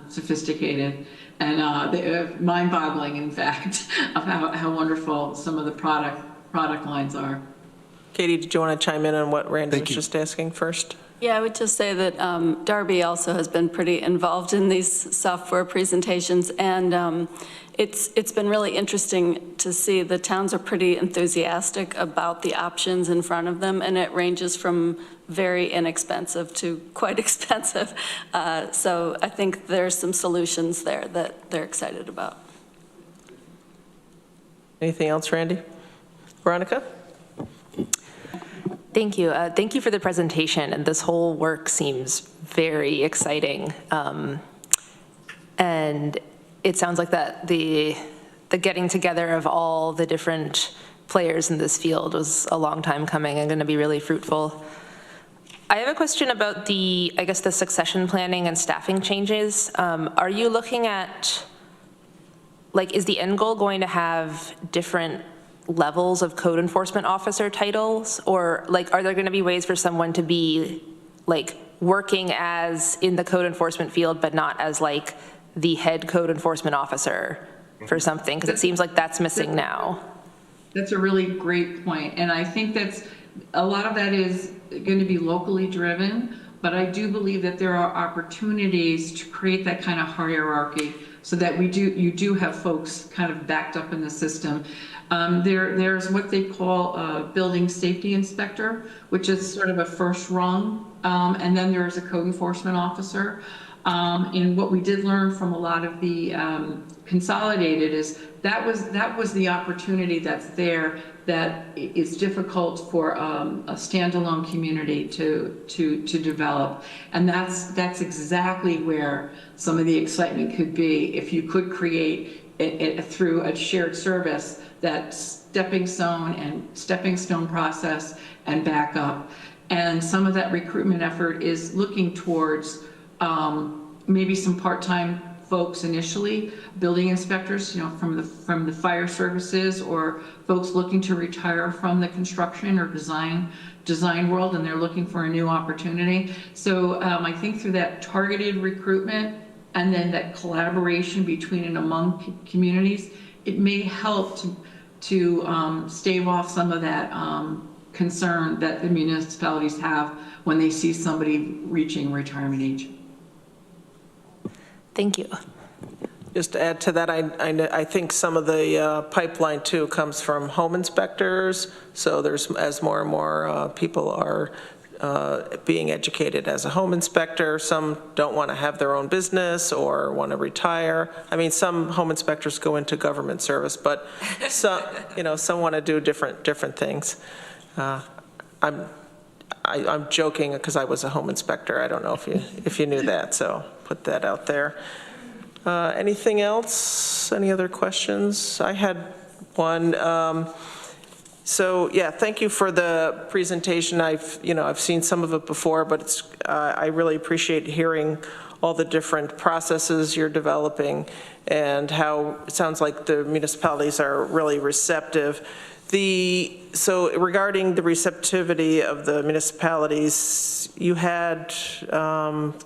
sophisticated. they're mind-boggling, in fact, of how wonderful some of the product lines are.
Katie, did you want to chime in on what Randy
Thank
was
you.
just asking first?
Yeah, I would just say that Darby also has been pretty involved in these software presentations, and it's been really interesting to see the towns are pretty enthusiastic about the options in front of them, and it ranges from very inexpensive to quite expensive. So I think there's some solutions there that they're excited about.
Anything else, Randy? Veronica?
Thank you. Thank you for the presentation, and this whole work seems very exciting. And it sounds like that the getting together of all the different players in this field was a long time coming and going to be really fruitful. I have a question about the succession planning and staffing changes. Are you looking at, like, is the end goal going to have different levels of code enforcement officer titles, or like are there going to be ways for someone to be like working as in the code enforcement field but not as like the head code enforcement officer for something, because it seems like that's missing now.
That's a really great point, and I think that's a lot of that is going to be locally driven, but I do believe that there are opportunities to create that kind of hierarchy so that you do have folks kind of backed up in the system. There's what they call a building safety inspector, which is sort of a first rung, and then there's a code enforcement officer. And what we did learn from a lot of the consolidated is that was the opportunity that's there that is difficult for a standalone community to develop, and that's exactly where some of the excitement could be if you could create it through a shared service, that stepping stone process and backup. And some of that recruitment effort is looking towards maybe some part-time folks initially, building inspectors, from the fire services, or folks looking to retire from the construction or design world, and they're looking for a new opportunity. So I think through that targeted recruitment and then that collaboration between and among communities, it may help to stave off some of that concern that the municipalities have when they see somebody reaching retirement age.
Thank you.
Just to add to that, I think some of the pipeline too comes from home inspectors. So as more and more people are being educated as a home inspector, some don't want to have their own business or want to retire. I mean, some home inspectors go into government service, but some want to do different things. I'm joking because I was a home inspector. I don't know if you knew that, so put that out there. Anything else? Any other questions? I had one. So yeah, thank you for the presentation. I've seen some of it before, but I really appreciate hearing all the different processes you're developing and how it sounds like the municipalities are really receptive. So regarding the receptivity of the municipalities, you had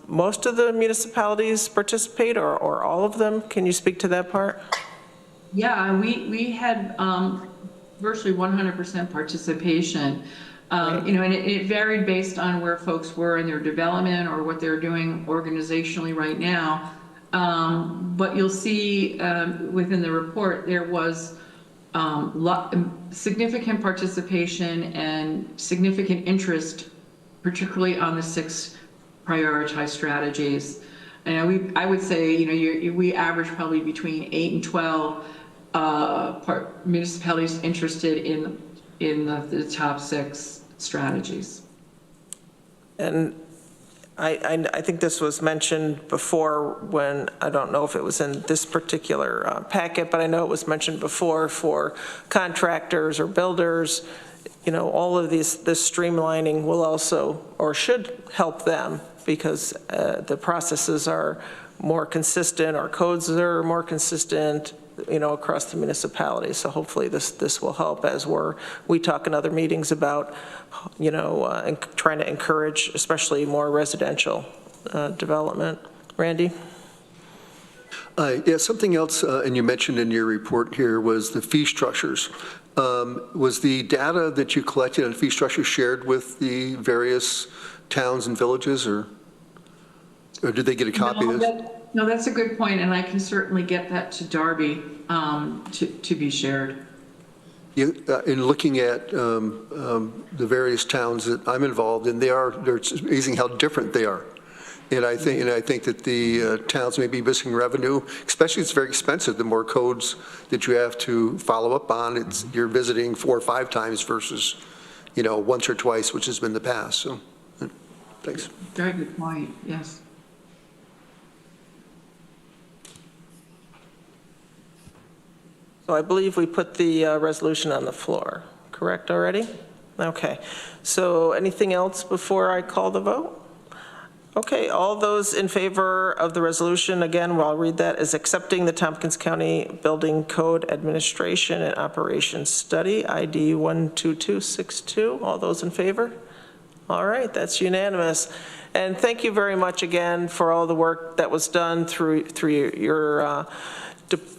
most of the municipalities participate, or all of them? Can you speak to that part?
Yeah, we had virtually 100% participation. And it varied based on where folks were in their development or what they're doing organizationally right now. But you'll see within the report there was significant participation and significant interest, particularly on the 6 prioritized strategies. And I would say, we average probably between 8 and 12 municipalities interested in the top 6 strategies.
And I think this was mentioned before when, I don't know if it was in this particular packet, but I know it was mentioned before for contractors or builders. All of this streamlining will also, or should help them, because the processes are more consistent, our codes are more consistent, across the municipality. So hopefully this will help as we talk in other meetings about, trying to encourage especially more residential development. Randy?
Yeah, something else, and you mentioned in your report here, was the fee structures. Was the data that you collected on fee structures shared with the various towns and villages, or did they get a copy of this?
No, that's a good point, and I can certainly get that to Darby to be shared.
In looking at the various towns that I'm involved in, it's amazing how different they are. And I think that the towns may be missing revenue, especially it's very expensive. The more codes that you have to follow up on, you're visiting 4 or 5 times versus, once or twice, which has been the past. So, thanks.
Very good point, yes.
So I believe we put the resolution on the floor, correct already? Okay. So anything else before I call the vote? Okay, all those in favor of the resolution, again, I'll read that, is accepting the Tompkins County Building Code Administration and Operations Study, ID 12262. All those in favor? All right, that's unanimous. And thank you very much again for all the work that was done through your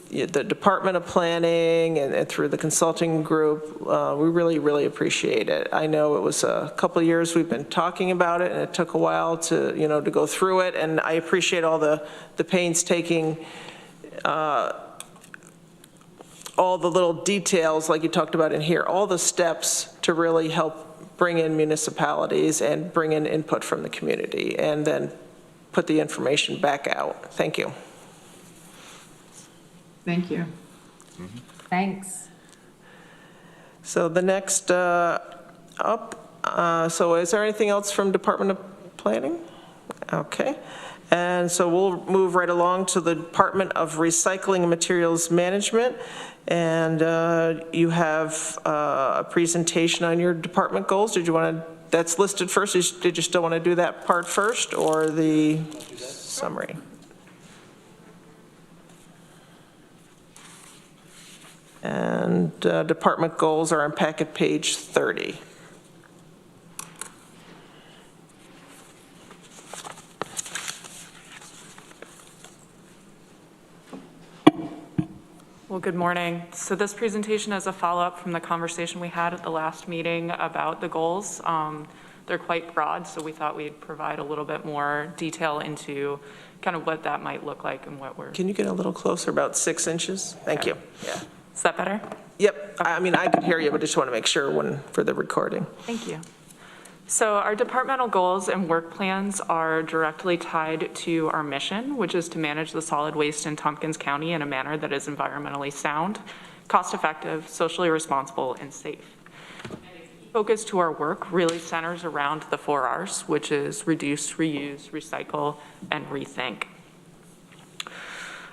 the Department of Planning and through the consulting group. We really, really appreciate it. I know it was a couple of years we've been talking about it, and it took a while to, to go through it, and I appreciate all the painstaking, all the little details like you talked about in here, all the steps to really help bring in municipalities and bring in input from the community, and then put the information back out. Thank you.
Thank you.
Thanks.
So the next up, so is there anything else from Department of Planning? Okay. And so we'll move right along to the Department of Recycling and Materials Management. And you have a presentation on your department goals. Did you want to, that's listed first. Did you still want to do that part first, or the summary? And department goals are on packet page 30.
Well, good morning. So this presentation is a follow-up from the conversation we had at the last meeting about the goals. They're quite broad, so we thought we'd provide a little bit more detail into kind of what that might look like and what we're...
Can you get a little closer, about 6 inches? Thank you.
Yeah. Is that better?
Yep. I mean, I could hear you, but I just want to make sure for the recording.
Thank you. So our departmental goals and work plans are directly tied to our mission, which is to manage the solid waste in Tompkins County in a manner that is environmentally sound, cost-effective, socially responsible, and safe. Focus to our work really centers around the 4 R's, which is reduce, reuse, recycle, and rethink.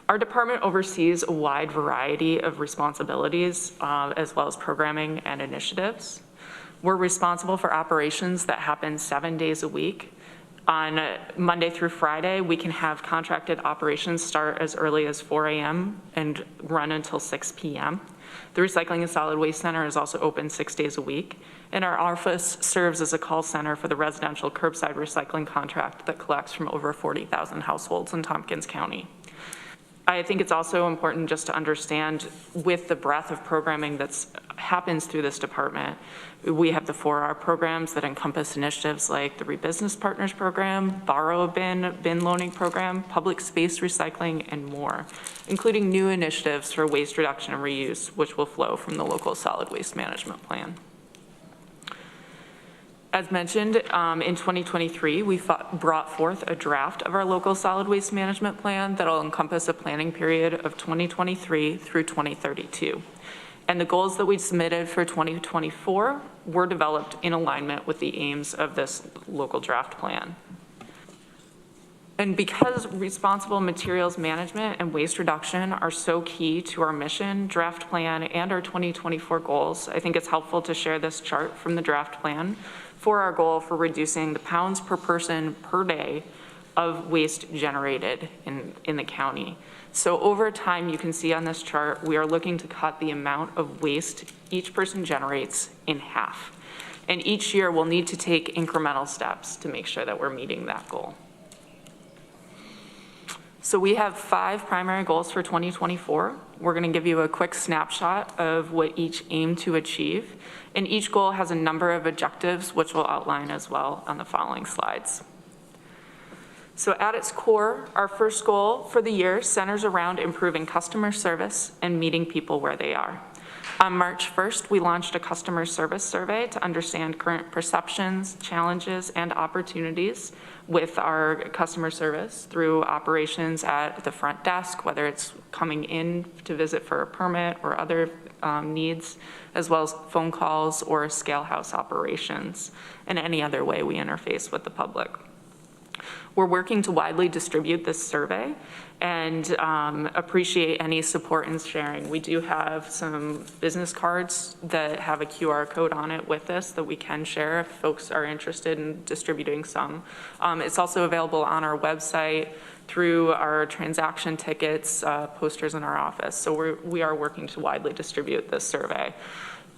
Our department oversees a wide variety of responsibilities, as well as programming and initiatives. We're responsible for operations that happen 7 days a week. On Monday through Friday, we can have contracted operations start as early as 4 a.m. and run until 6 p.m. The Recycling and Solid Waste Center is also open 6 days a week, and our office serves as a call center for the residential curbside recycling contract that collects from over 40,000 households in Tompkins County. I think it's also important just to understand, with the breadth of programming that happens through this department, we have the 4R programs that encompass initiatives like the Rebusiness Partners Program, Borrow a Bin loaning program, public space recycling, and more, including new initiatives for waste reduction and reuse, which will flow from the local solid waste management plan. As mentioned, in 2023, we brought forth a draft of our local solid waste management plan that'll encompass a planning period of 2023 through 2032. And the goals that we submitted for 2024 were developed in alignment with the aims of this local draft plan. And because responsible materials management and waste reduction are so key to our mission, draft plan, and our 2024 goals, I think it's helpful to share this chart from the draft plan for our goal for reducing the pounds per person per day of waste generated in the county. So over time, you can see on this chart, we are looking to cut the amount of waste each person generates in half. And each year, we'll need to take incremental steps to make sure that we're meeting that goal. So we have 5 primary goals for 2024. We're going to give you a quick snapshot of what each aim to achieve. And each goal has a number of objectives, which we'll outline as well on the following slides. So at its core, our first goal for the year centers around improving customer service and meeting people where they are. On March 1st, we launched a customer service survey to understand current perceptions, challenges, and opportunities with our customer service through operations at the front desk, whether it's coming in to visit for a permit or other needs, as well as phone calls or scale house operations, and any other way we interface with the public. We're working to widely distribute this survey and appreciate any support and sharing. We do have some business cards that have a QR code on it with this that we can share if folks are interested in distributing some. It's also available on our website through our transaction tickets, posters in our office. So we are working to widely distribute this survey.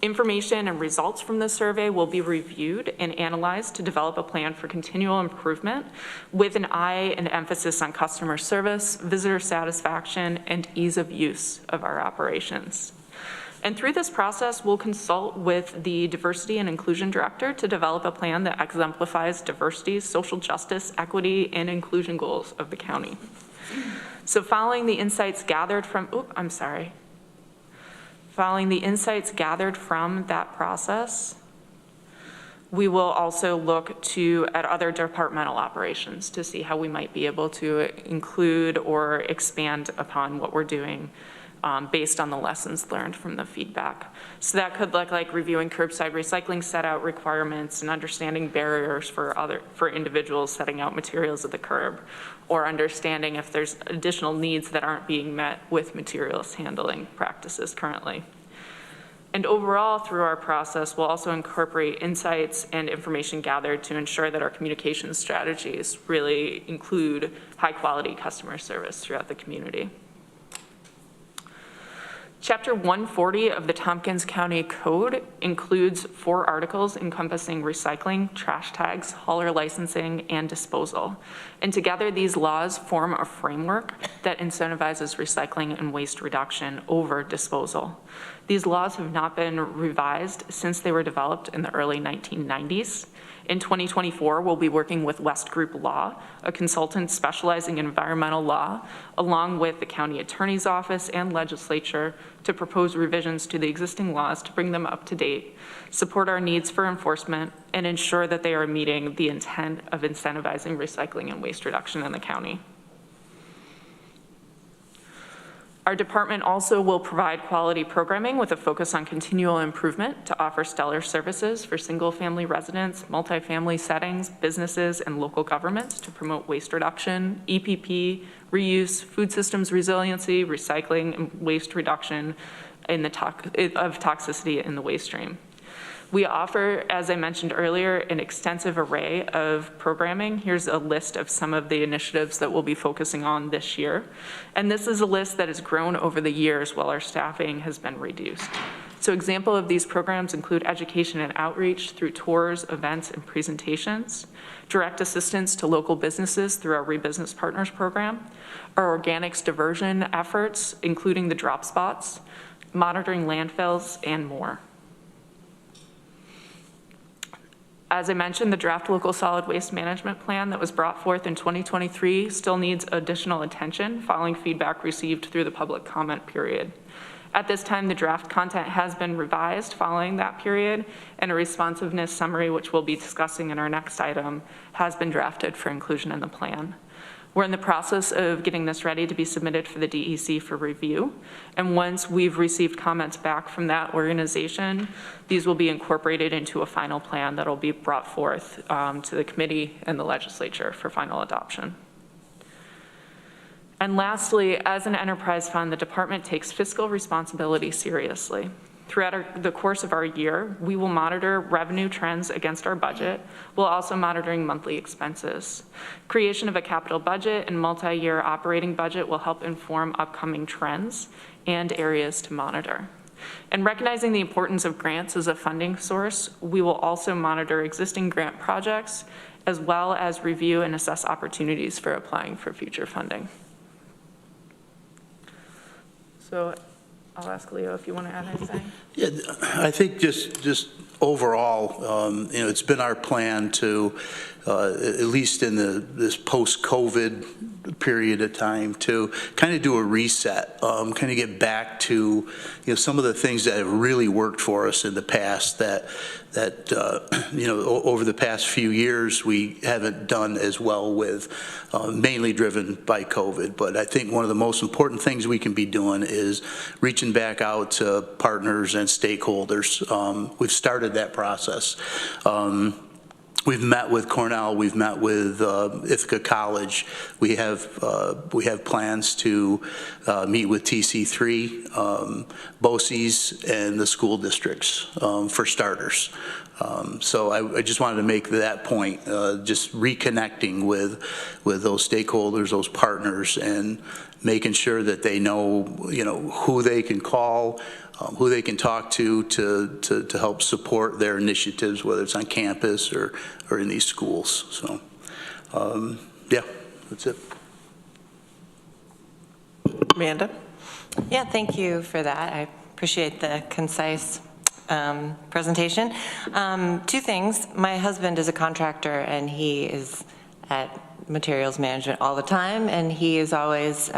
Information and results from this survey will be reviewed and analyzed to develop a plan for continual improvement with an eye and emphasis on customer service, visitor satisfaction, and ease of use of our operations. And through this process, we'll consult with the Diversity and Inclusion Director to develop a plan that exemplifies diversity, social justice, equity, and inclusion goals of the county. So following the insights gathered from, Following the insights gathered from that process, we will also look at other departmental operations to see how we might be able to include or expand upon what we're doing based on the lessons learned from the feedback. So that could look like reviewing curbside recycling set out requirements and understanding barriers for individuals setting out materials at the curb, or understanding if there's additional needs that aren't being met with materials handling practices currently. And overall, through our process, we'll also incorporate insights and information gathered to ensure that our communications strategies really include high-quality customer service throughout the community. Chapter 140 of the Tompkins County Code includes 4 articles encompassing recycling, trash tags, hauler licensing, and disposal. And together, these laws form a framework that incentivizes recycling and waste reduction over disposal. These laws have not been revised since they were developed in the early 1990s. In 2024, we'll be working with West Group Law, a consultant specializing in environmental law, along with the county attorney's office and legislature to propose revisions to the existing laws to bring them up to date, support our needs for enforcement, and ensure that they are meeting the intent of incentivizing recycling and waste reduction in the county. Our department also will provide quality programming with a focus on continual improvement to offer stellar services for single-family residents, multifamily settings, businesses, and local governments to promote waste reduction, EPP, reuse, food systems resiliency, recycling, and waste reduction of toxicity in the waste stream. We offer, as I mentioned earlier, an extensive array of programming. Here's a list of some of the initiatives that we'll be focusing on this year. And this is a list that has grown over the years while our staffing has been reduced. So example of these programs include education and outreach through tours, events, and presentations, direct assistance to local businesses through our Rebusiness Partners program, our organics diversion efforts, including the drop spots, monitoring landfills, and more. As I mentioned, the draft local solid waste management plan that was brought forth in 2023 still needs additional attention following feedback received through the public comment period. At this time, the draft content has been revised following that period, and a responsiveness summary, which we'll be discussing in our next item, has been drafted for inclusion in the plan. We're in the process of getting this ready to be submitted for the DEC for review. And once we've received comments back from that organization, these will be incorporated into a final plan that will be brought forth to the committee and the legislature for final adoption. And lastly, as an enterprise fund, the department takes fiscal responsibility seriously. Throughout the course of our year, we will monitor revenue trends against our budget, while also monitoring monthly expenses. Creation of a capital budget and multi-year operating budget will help inform upcoming trends and areas to monitor. And recognizing the importance of grants as a funding source, we will also monitor existing grant projects, as well as review and assess opportunities for applying for future funding. So I'll ask Leo if you want to add anything.
Yeah, I think just overall, it's been our plan to, at least in this post-COVID period of time, to kind of do a reset, kind of get back to, some of the things that have really worked for us in the past that over the past few years we haven't done as well with, mainly driven by COVID. But I think one of the most important things we can be doing is reaching back out to partners and stakeholders. We've started that process. We've met with Cornell. We've met with Ithaca College. We have plans to meet with TC3, BOCES, and the school districts for starters. So I just wanted to make that point, just reconnecting with those stakeholders, those partners, and making sure that they know, who they can call, who they can talk to help support their initiatives, whether it's on campus or in these schools. So, yeah, that's it.
Amanda?
Yeah, thank you for that. I appreciate the concise presentation. Two things. My husband is a contractor, and he is at materials management all the time, and he is always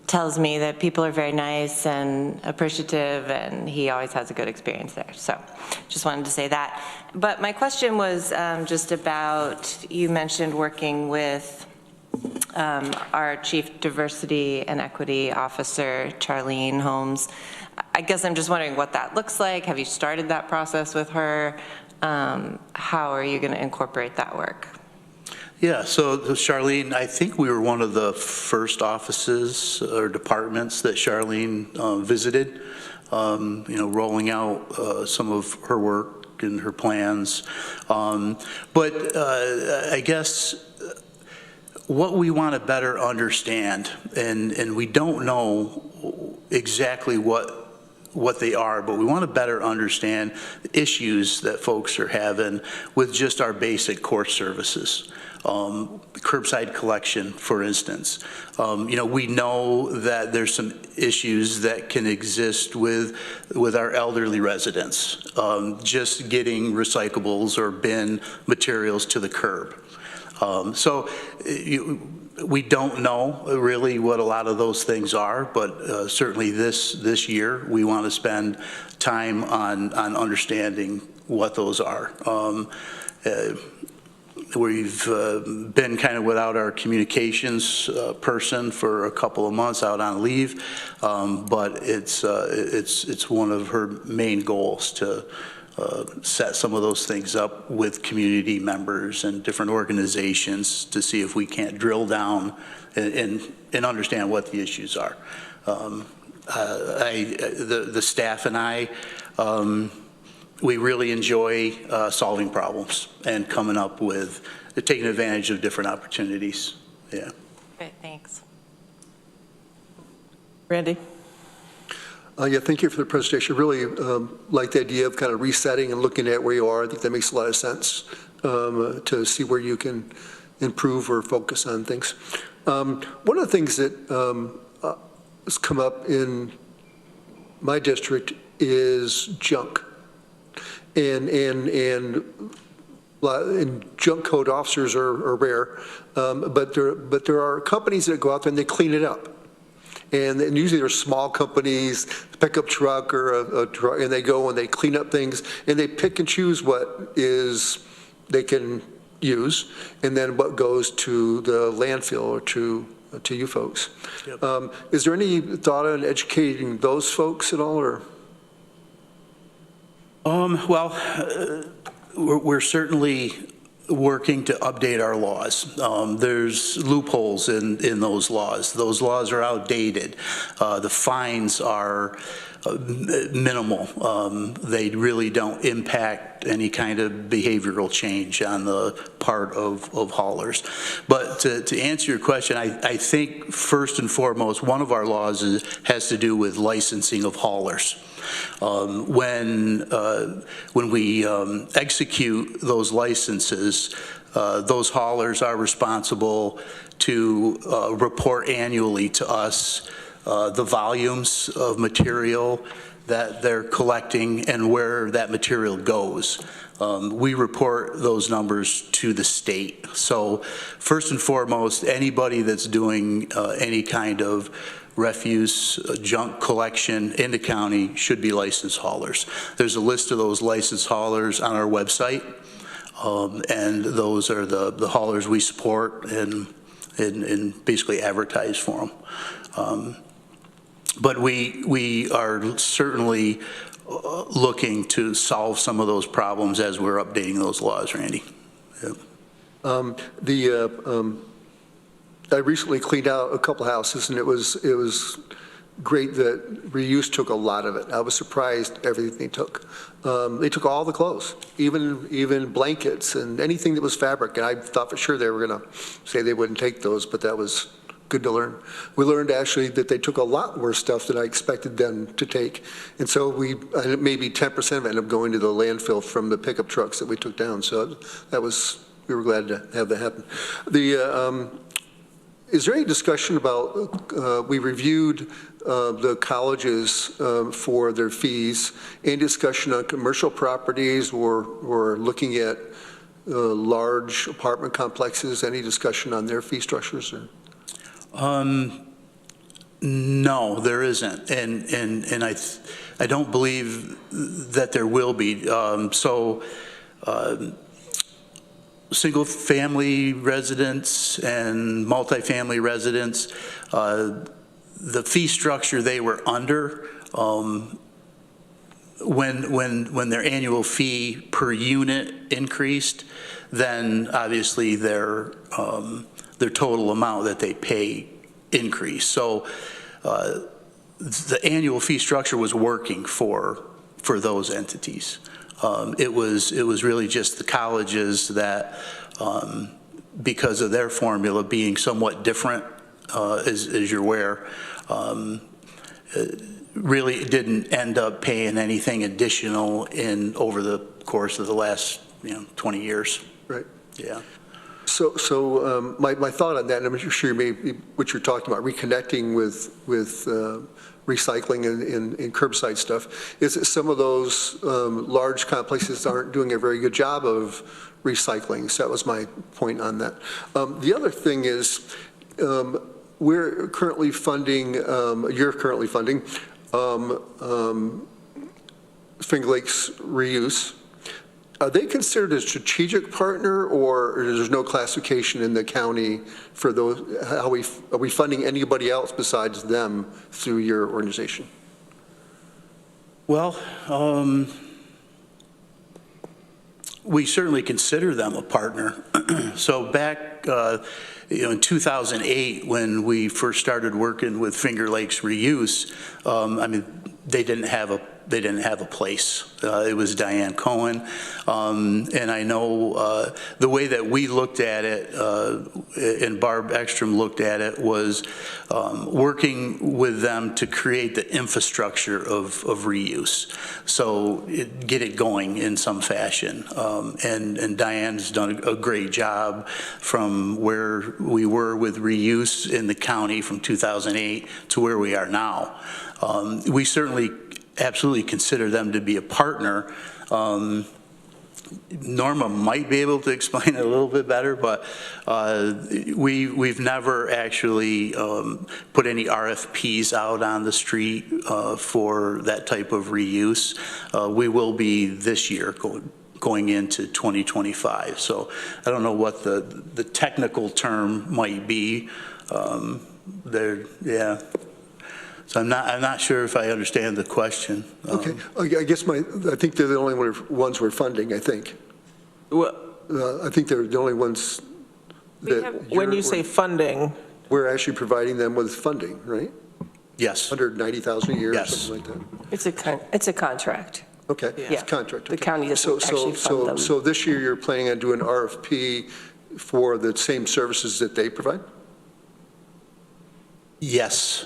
tells me that people are very nice and appreciative, and he always has a good experience there. So just wanted to say that. But my question was just about, you mentioned working with our Chief Diversity and Equity Officer, Charlene Holmes. I guess I'm just wondering what that looks like. Have you started that process with her? How are you going to incorporate that work?
Yeah, so Charlene, I think we were one of the first offices or departments that Charlene visited, rolling out some of her work and her plans. But I guess what we want to better understand, and we don't know exactly what they are, but we want to better understand the issues that folks are having with just our basic core services. Curbside collection, for instance. We know that there's some issues that can exist with our elderly residents, just getting recyclables or bin materials to the curb. So we don't know really what a lot of those things are, but certainly this year we want to spend time on understanding what those are. We've been kind of without our communications person for a couple of months out on leave, but it's one of her main goals to set some of those things up with community members and different organizations to see if we can't drill down and understand what the issues are. The staff and I, we really enjoy solving problems and coming up with, taking advantage of different opportunities. Yeah.
Great, thanks.
Randy?
Yeah, thank you for the presentation. Really like the idea of kind of resetting and looking at where you are. I think that makes a lot of sense to see where you can improve or focus on things. One of the things that has come up in my district is junk. And junk code officers are rare, but there are companies that go out there and they clean it up. And usually they're small companies, pickup truck or a truck, and they go and they clean up things and they pick and choose what they can use, and then what goes to the landfill or to you folks. Yep. Is there any thought on educating those folks at all, or?
Well, we're certainly working to update our laws. There's loopholes in those laws. Those laws are outdated. The fines are minimal. They really don't impact any kind of behavioral change on the part of haulers. But to answer your question, I think first and foremost, one of our laws has to do with licensing of haulers. When we execute those licenses, those haulers are responsible to report annually to us the volumes of material that they're collecting and where that material goes. We report those numbers to the state. So first and foremost, anybody that's doing any kind of refuse, junk collection in the county should be licensed haulers. There's a list of those licensed haulers on our website, and those are the haulers we support and basically advertise for them. But we are certainly looking to solve some of those problems as we're updating those laws, Randy. Yep.
I recently cleaned out a couple houses, and it was great that reuse took a lot of it. I was surprised everything they took. They took all the clothes, even blankets and anything that was fabric, and I thought for sure they were going to say they wouldn't take those, but that was good to learn. We learned actually that they took a lot more stuff than I expected them to take, and so maybe 10% of it ended up going to the landfill from the pickup trucks that we took down, so we were glad to have that happen. Is there any discussion about, we reviewed the colleges for their fees, any discussion on commercial properties or looking at large apartment complexes, any discussion on their fee structures?
No, there isn't, and I don't believe that there will be. Single-family residents and multifamily residents, the fee structure they were under, when their annual fee per unit increased, then obviously their total amount that they pay increased. So the annual fee structure was working for those entities. It was really just the colleges that, because of their formula being somewhat different, as you're aware, really didn't end up paying anything additional over the course of the last 20 years.
Right.
Yeah.
So my thought on that, and I'm sure what you're talking about, reconnecting with recycling and curbside stuff, is that some of those large complexes aren't doing a very good job of recycling. So that was my point on that. The other thing is we're currently funding, you're currently funding Finger Lakes Reuse. Are they considered a strategic partner, or there's no classification in the county for those? Are we funding anybody else besides them through your organization?
Well, we certainly consider them a partner. So back in 2008, when we first started working with Finger Lakes Reuse, they didn't have a place. It was Diane Cohen, and I know the way that we looked at it, and Barb Ekstrom looked at it, was working with them to create the infrastructure of reuse, so get it going in some fashion. And Diane's done a great job from where we were with reuse in the county from 2008 to where we are now. We certainly absolutely consider them to be a partner. Norma might be able to explain it a little bit better, but we've never actually put any RFPs out on the street for that type of reuse. We will be this year going into 2025. So I don't know what the technical term might be there. Yeah. So I'm not sure if I understand the question.
Okay, I guess I think they're the only ones we're funding, I think.
Well,
I think they're the only ones that.
when you say funding,
we're actually providing them with funding, right?
Yes.
$190,000 a year or
Yes.
something like that?
It's a contract.
Okay,
Yeah.
it's a contract.
The
okay.
county doesn't actually fund them.
So this year you're planning on doing RFP for the same services that they provide?
Yes.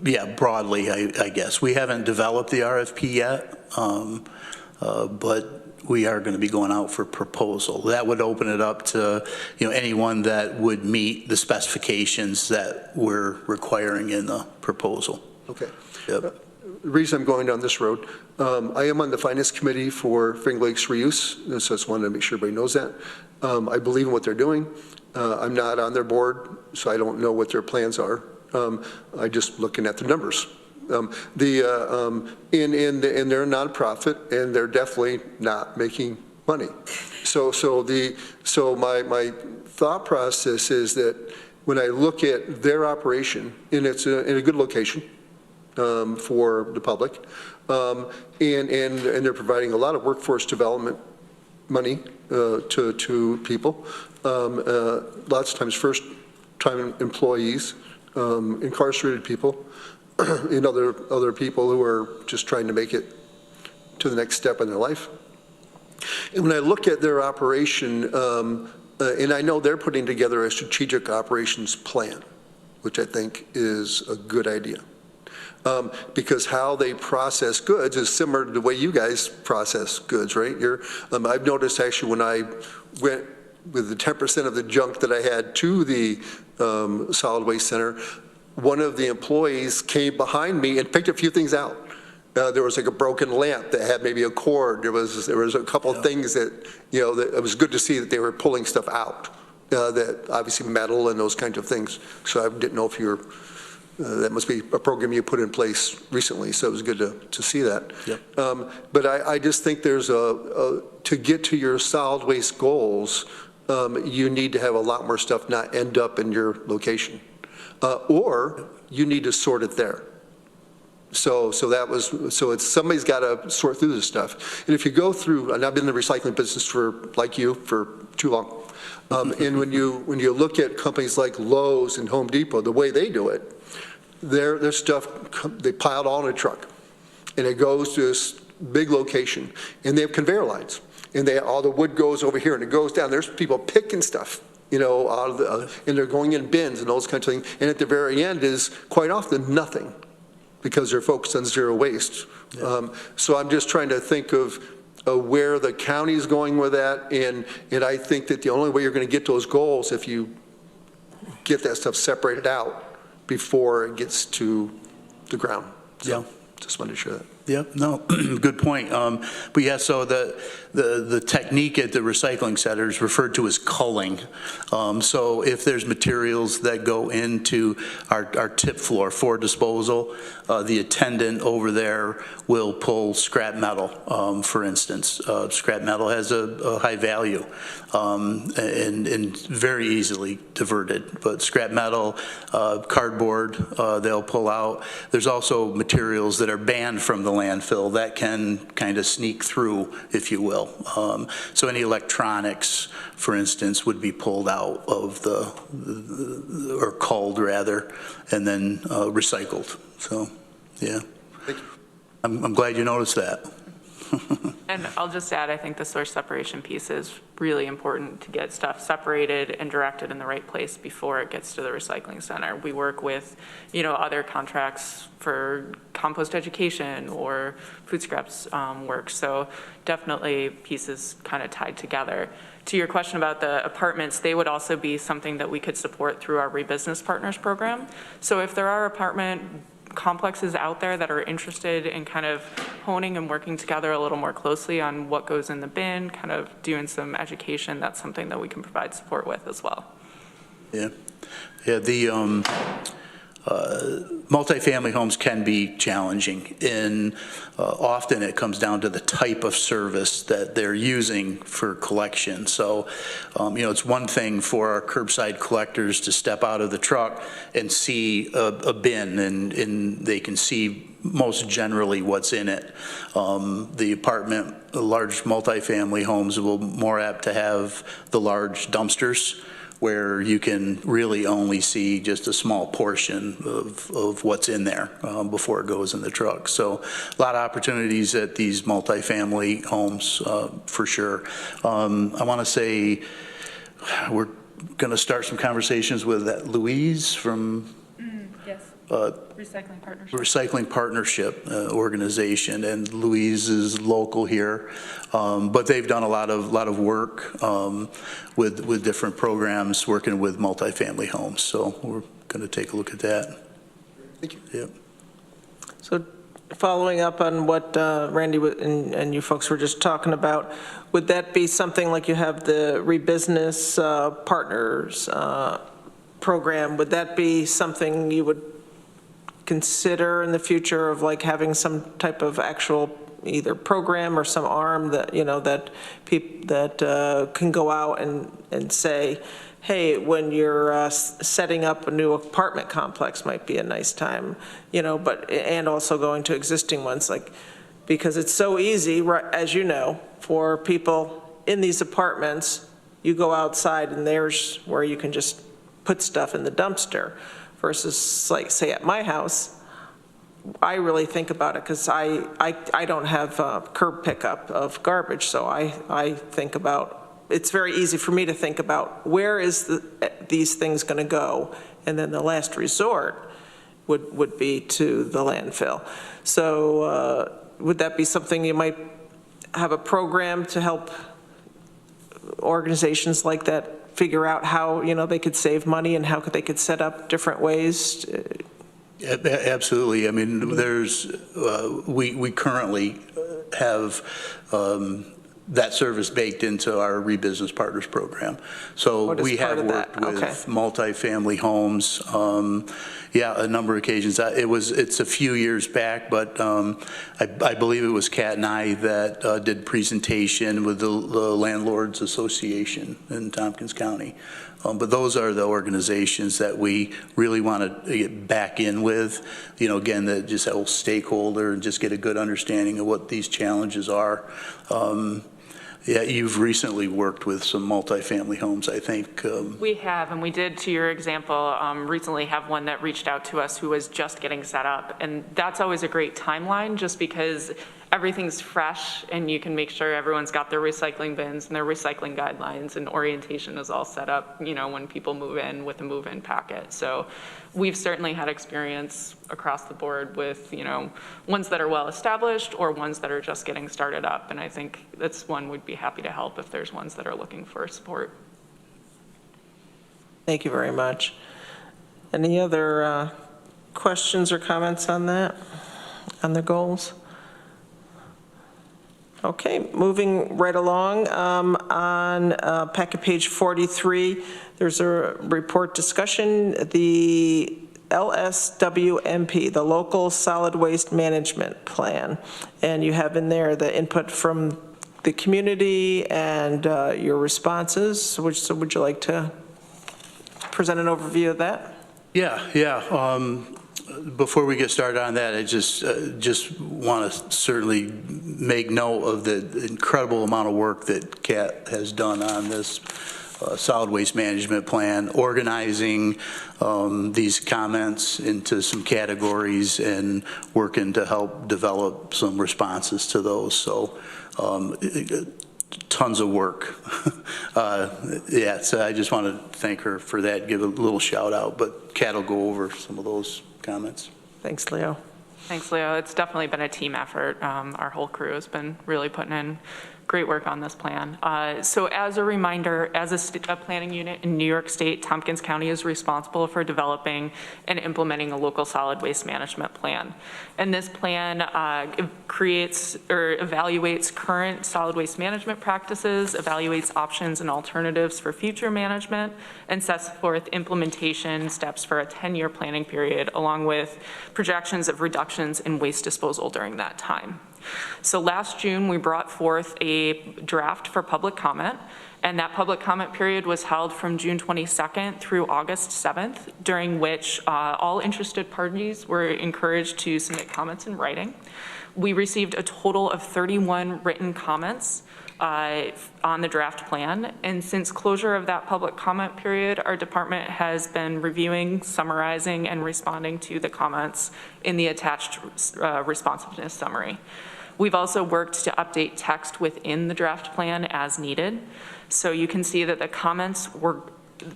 Yeah, broadly, I guess. We haven't developed the RFP yet, but we are going to be going out for proposal. That would open it up to, anyone that would meet the specifications that we're requiring in the proposal.
Okay.
Yep.
The reason I'm going down this road, I am on the finance committee for Finger Lakes reuse, so I just wanted to make sure everybody knows that. I believe in what they're doing. I'm not on their board, so I don't know what their plans are. I just looking at the numbers. And they're a nonprofit, and they're definitely not making money. So my thought process is that when I look at their operation, and it's in a good location for the public, and they're providing a lot of workforce development money to people, lots of times first-time employees, incarcerated people, and other people who are just trying to make it to the next step in their life. And when I look at their operation, and I know they're putting together a strategic operations plan, which I think is a good idea. Because how they process goods is similar to the way you guys process goods, right? I've noticed actually when I went with the 10% of the junk that I had to the solid waste center, one of the employees came behind me and picked a few things out. There was like a broken lamp that had maybe a cord. There was a couple of things that, that it was good to see that they were pulling stuff out. That obviously metal and those kinds of things. So I didn't know if you're, that must be a program you put in place recently. So it was good to see that. Yep. But I just think there's to get to your solid waste goals, you need to have a lot more stuff not end up in your location. Or you need to sort it there. So it's somebody's got to sort through this stuff. And if you go through, and I've been in the recycling business for too long. And when you look at companies like Lowe's and Home Depot, the way they do it, their stuff, they pile it all in a truck. And it goes to this big location. And they have conveyor lines. And all the wood goes over here and it goes down. There's people picking stuff. Out of and they're going in bins and those kinds of things. And at the very end is quite often nothing because they're focused on zero waste. Yeah. So I'm just trying to think of where the county's going with that. And I think that the only way you're going to get those goals if you get that stuff separated out before it gets to the ground. So, yeah. Just wanted to share that.
Yep, no, good point. But yeah, so the technique at the recycling center is referred to as culling. So if there's materials that go into our tip floor for disposal, the attendant over there will pull scrap metal, for instance. Scrap metal has a high value and very easily diverted. But scrap metal, cardboard, they'll pull out. There's also materials that are banned from the landfill that can kind of sneak through, if you will. So any electronics, for instance, would be pulled out of or culled rather, and then recycled. So, yeah.
Thank you.
I'm glad you noticed that.
And I'll just add, I think the source separation piece is really important to get stuff separated and directed in the right place before it gets to the recycling center. We work with, other contracts for compost education or food scraps work. So definitely pieces kind of tied together. To your question about the apartments, they would also be something that we could support through our Rebusiness Partners program. So if there are apartment complexes out there that are interested in kind of honing and working together a little more closely on what goes in the bin, kind of doing some education, that's something that we can provide support with as well.
Yeah, the multifamily homes can be challenging, and often it comes down to the type of service that they're using for collection. So, it's one thing for our curbside collectors to step out of the truck and see a bin, and they can see most generally what's in it. The large multifamily homes will more apt to have the large dumpsters, where you can really only see just a small portion of what's in there before it goes in the truck. So a lot of opportunities at these multifamily homes for sure. I want to say we're going to start some conversations with Louise from...
Yes.
recycling partnership organization, and Louise is local here, but they've done a lot of work with different programs working with multifamily homes. So we're going to take a look at that.
Thank you.
Yep.
So following up on what Randy and you folks were just talking about, would that be something like you have the Rebusiness Partners program? Would that be something you would consider in the future of like having some type of actual either program or some arm that, you know, that people that can go out and say, hey, when you're setting up a new apartment complex might be a nice time, you know, but, and also going to existing ones, like, because it's so easy, as you know, for people in these apartments, you go outside and there's where you can just put stuff in the dumpster, versus like, say at my house, I really think about it because I don't have curb pickup of garbage, so I think about, it's very easy for me to think about where is these things going to go, and then the last resort would be to the landfill. So would that be something you might have a program to help organizations like that figure out how, you know, they could save money and how they could set up different ways?
Absolutely. I mean, there's we currently have that service baked into our Rebusiness Partners program. So we have worked with multifamily homes. Yeah, a number of occasions. It's a few years back, but I believe it was Kat and I that did presentation with the Landlords Association in Tompkins County. But those are the organizations that we really want to get back in with, you know, again, that just that stakeholder and just get a good understanding of what these challenges are. Yeah, you've recently worked with some multifamily homes, I think.
We have, and we did, to your example, recently have one that reached out to us who was just getting set up. And that's always a great timeline, just because everything's fresh and you can make sure everyone's got their recycling bins and their recycling guidelines, and orientation is all set up, you know, when people move in with a move-in packet. So we've certainly had experience across the board with, you know, ones that are well established or ones that are just getting started up. And I think that's one we'd be happy to help if there's ones that are looking for support.
Thank you very much. Any other questions or comments on that, on the goals? Okay, moving right along, on packet page 43, there's a report discussion, the LSWMP, the Local Solid Waste Management Plan. And you have in there the input from the community and your responses. So would you like to present an overview of that?
Yeah. Before we get started on that, I just want to certainly make note of the incredible amount of work that Kat has done on this solid waste management plan, organizing these comments into some categories and working to help develop some responses to those. So tons of work. Yeah, so I just want to thank her for that, give a little shout out, but Kat will go over some of those comments.
Thanks, Leo.
Thanks, Leo. It's definitely been a team effort. Our whole crew has been really putting in great work on this plan. So as a reminder, as a planning unit in New York State, Tompkins County is responsible for developing and implementing a local solid waste management plan. And this plan creates or evaluates current solid waste management practices, evaluates options and alternatives for future management, and sets forth implementation steps for a 10-year planning period, along with projections of reductions in waste disposal during that time. So last June, we brought forth a draft for public comment, and that public comment period was held from June 22nd through August 7th, during which all interested parties were encouraged to submit comments in writing. We received a total of 31 written comments on the draft plan, and since closure of that public comment period, our department has been reviewing, summarizing, and responding to the comments in the attached responsiveness summary. We've also worked to update text within the draft plan as needed. So you can see that the comments were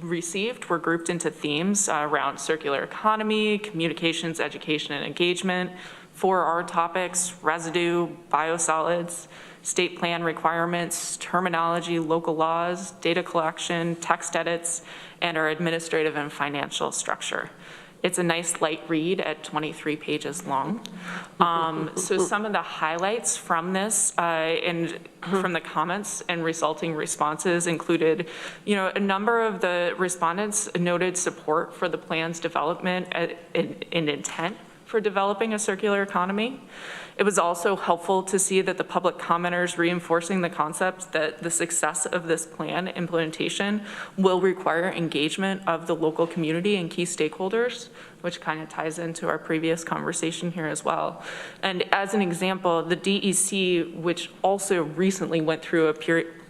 received were grouped into themes around circular economy, communications, education, and engagement. 4 R topics: residue, biosolids, state plan requirements, terminology, local laws, data collection, text edits, and our administrative and financial structure. It's a nice light read at 23 pages long. So some of the highlights from this and from the comments and resulting responses included, a number of the respondents noted support for the plan's development and intent for developing a circular economy. It was also helpful to see that the public commenters reinforcing the concept that the success of this plan implementation will require engagement of the local community and key stakeholders, which kind of ties into our previous conversation here as well. And as an example, the DEC, which also recently went through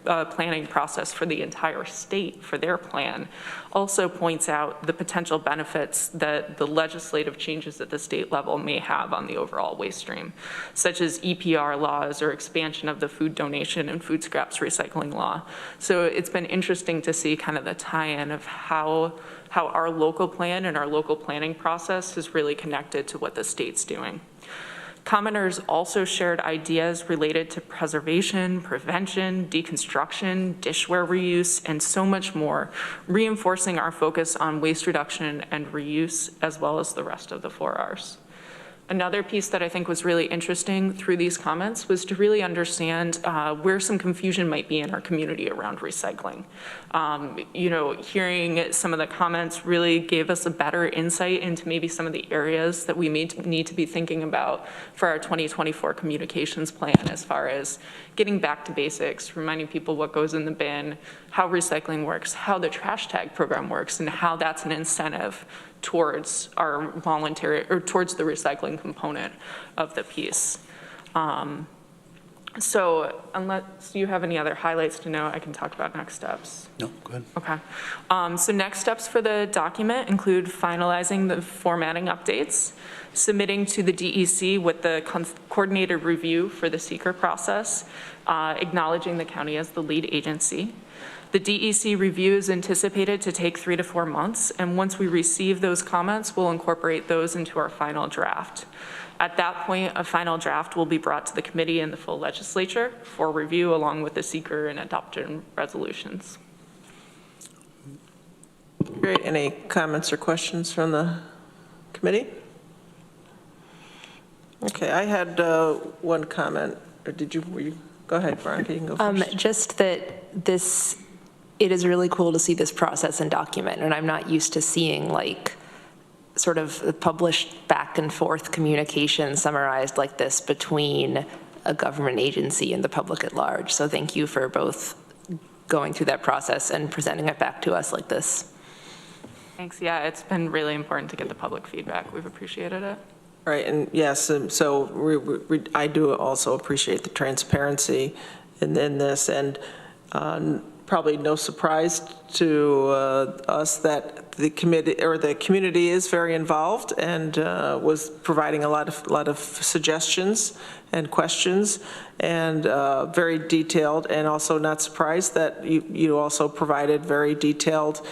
a planning process for the entire state for their plan, also points out the potential benefits that the legislative changes at the state level may have on the overall waste stream, such as EPR laws or expansion of the food donation and food scraps recycling law. So it's been interesting to see kind of the tie-in of how our local plan and our local planning process is really connected to what the state's doing. Commenters also shared ideas related to preservation, prevention, deconstruction, dishware reuse, and so much more, reinforcing our focus on waste reduction and reuse, as well as the rest of the 4 Rs. Another piece that I think was really interesting through these comments was to really understand where some confusion might be in our community around recycling. Hearing some of the comments really gave us a better insight into maybe some of the areas that we need to be thinking about for our 2024 communications plan, as far as getting back to basics, reminding people what goes in the bin, how recycling works, how the trash tag program works, and how that's an incentive towards our voluntary, or towards the recycling component of the piece. So unless you have any other highlights to note, I can talk about next steps.
No, go ahead.
Okay. So next steps for the document include finalizing the formatting updates, submitting to the DEC with the coordinated review for the seeker process, acknowledging the county as the lead agency. The DEC review is anticipated to take 3 to 4 months, and once we receive those comments, we'll incorporate those into our final draft. At that point, a final draft will be brought to the committee and the full legislature for review, along with the seeker and adopted resolutions.
Great. Any comments or questions from the committee? Okay, I had one comment. Or go ahead, Veronica, you can go first.
Just that it is really cool to see this process and document, and I'm not used to seeing sort of published back and forth communication summarized like this between a government agency and the public at large. So thank you for both going through that process and presenting it back to us like this.
Thanks. Yeah, it's been really important to get the public feedback. We've appreciated it.
Right, and yes, so I do also appreciate the transparency in this, and probably no surprise to us that the community is very involved and was providing a lot of suggestions and questions, and very detailed, and also not surprised that you also provided very detailed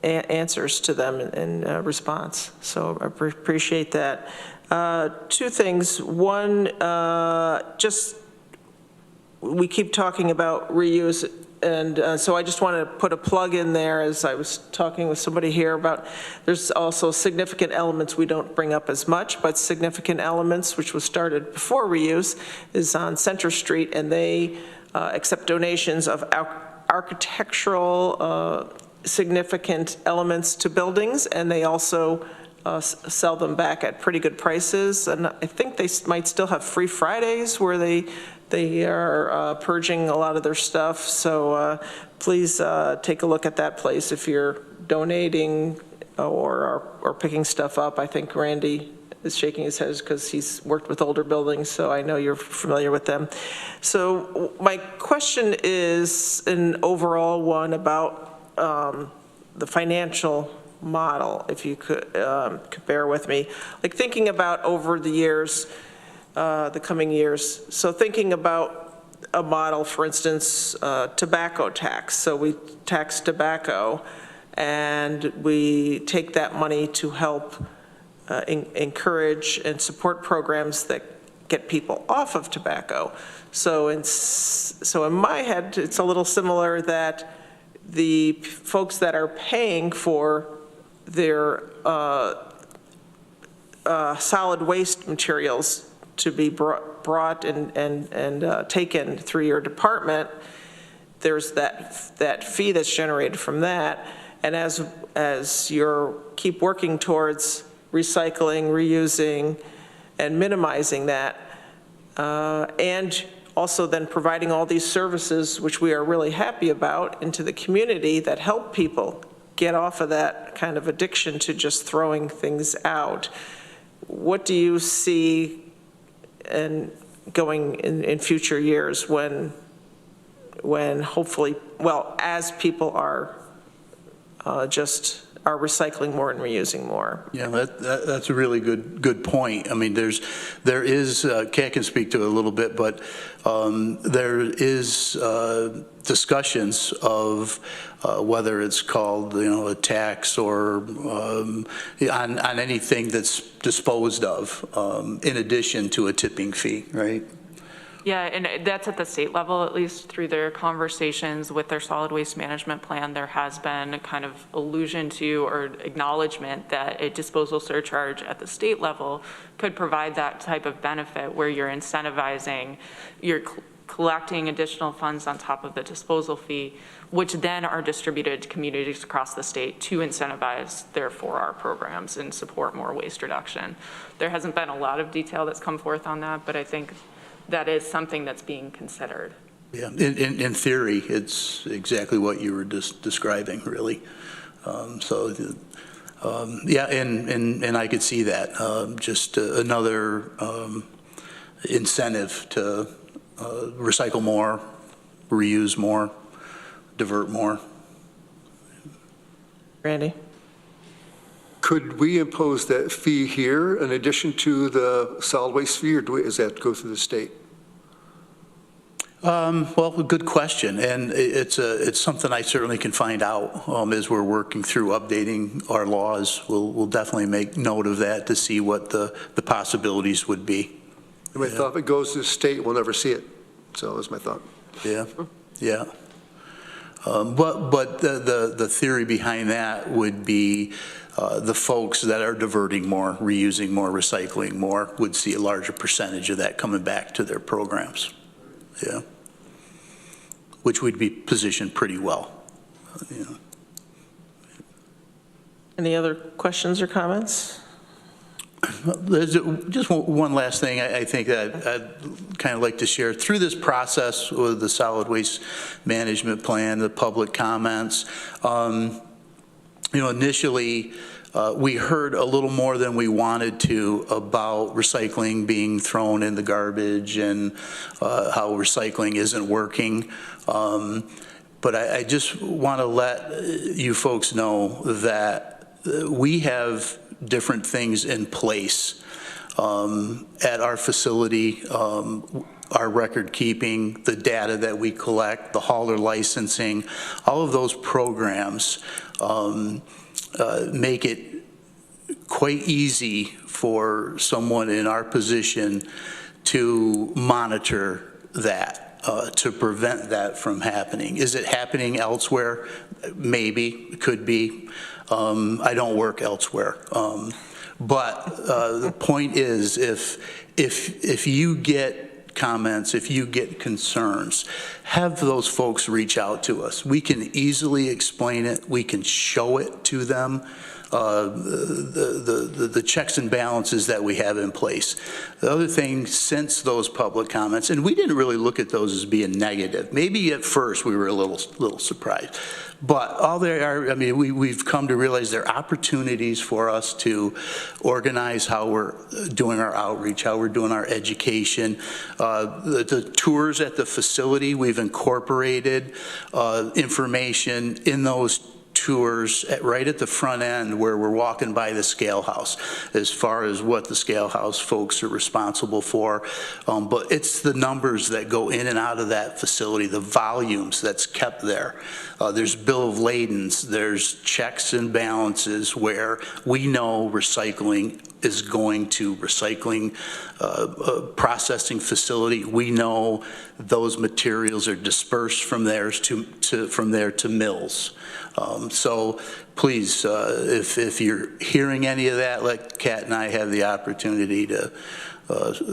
answers to them in response. So I appreciate that. 2 things. One, we keep talking about reuse, and so I just want to put a plug in there, as I was talking with somebody here about, there's also significant elements we don't bring up as much, but significant elements, which was started before reuse, is on Center Street, and they accept donations of architectural significant elements to buildings, and they also sell them back at pretty good prices. And I think they might still have free Fridays where they are purging a lot of their stuff. So please take a look at that place if you're donating or picking stuff up. I think Randy is shaking his head because he's worked with older buildings, so I know you're familiar with them. So my question is an overall one about the financial model, if you could bear with me. Thinking about over the years, the coming years, so thinking about a model, for instance, tobacco tax. So we tax tobacco, and we take that money to help encourage and support programs that get people off of tobacco. So in my head, it's a little similar that the folks that are paying for their solid waste materials to be brought and taken through your department, there's that fee that's generated from that. And as you keep working towards recycling, reusing, and minimizing that, and also then providing all these services, which we are really happy about, into the community that help people get off of that kind of addiction to just throwing things out. What do you see going in future years when hopefully, well, as people are are recycling more and reusing more? Yeah,
that's a really good point. I mean, there is, Kat can speak to it a little bit, but there is discussions of whether it's called, a tax or on anything that's disposed of, in addition to a tipping fee, right?
Yeah, and that's at the state level, at least through their conversations with their solid waste management plan. There has been a kind of allusion to or acknowledgement that a disposal surcharge at the state level could provide that type of benefit where you're incentivizing, you're collecting additional funds on top of the disposal fee, which then are distributed to communities across the state to incentivize their 4R programs and support more waste reduction. There hasn't been a lot of detail that's come forth on that, but I think that is something that's being considered.
Yeah, in theory, it's exactly what you were just describing, really. Yeah, and I could see that, just another incentive to recycle more, reuse more, divert more.
Randy?
Could we impose that fee here in addition to the solid waste fee, or does that go through the state?
Well, good question, and it's something I certainly can find out as we're working through updating our laws. We'll definitely make note of that to see what the possibilities would be.
And my thought, if it goes to the state, we'll never see it. So that's my thought.
Yeah, yeah. But the theory behind that would be the folks that are diverting more, reusing more, recycling more would see a larger percentage of that coming back to their programs. Yeah, which would be positioned pretty well.
Any other questions or comments?
There's just one last thing I think that I'd kind of like to share. Through this process with the solid waste management plan, the public comments, initially we heard a little more than we wanted to about recycling being thrown in the garbage and how recycling isn't working. But I just want to let you folks know that we have different things in place at our facility, our record keeping, the data that we collect, the hauler licensing, all of those programs make it quite easy for someone in our position to monitor that, to prevent that from happening. Is it happening elsewhere? Maybe, it could be. I don't work elsewhere. But the point is, if you get comments, if you get concerns, have those folks reach out to us. We can easily explain it. We can show it to them. The checks and balances that we have in place. The other thing, since those public comments, and we didn't really look at those as being negative. Maybe at first we were a little surprised, but all they are, I mean, we've come to realize there are opportunities for us to organize how we're doing our outreach, how we're doing our education. The tours at the facility, we've incorporated information in those tours right at the front end where we're walking by the scale house as far as what the scale house folks are responsible for. But it's the numbers that go in and out of that facility, the volumes that's kept there. There's bill of ladens, there's checks and balances where we know recycling is going to recycling processing facility. We know those materials are dispersed from there to mills. So please, if you're hearing any of that, let Kat and I have the opportunity to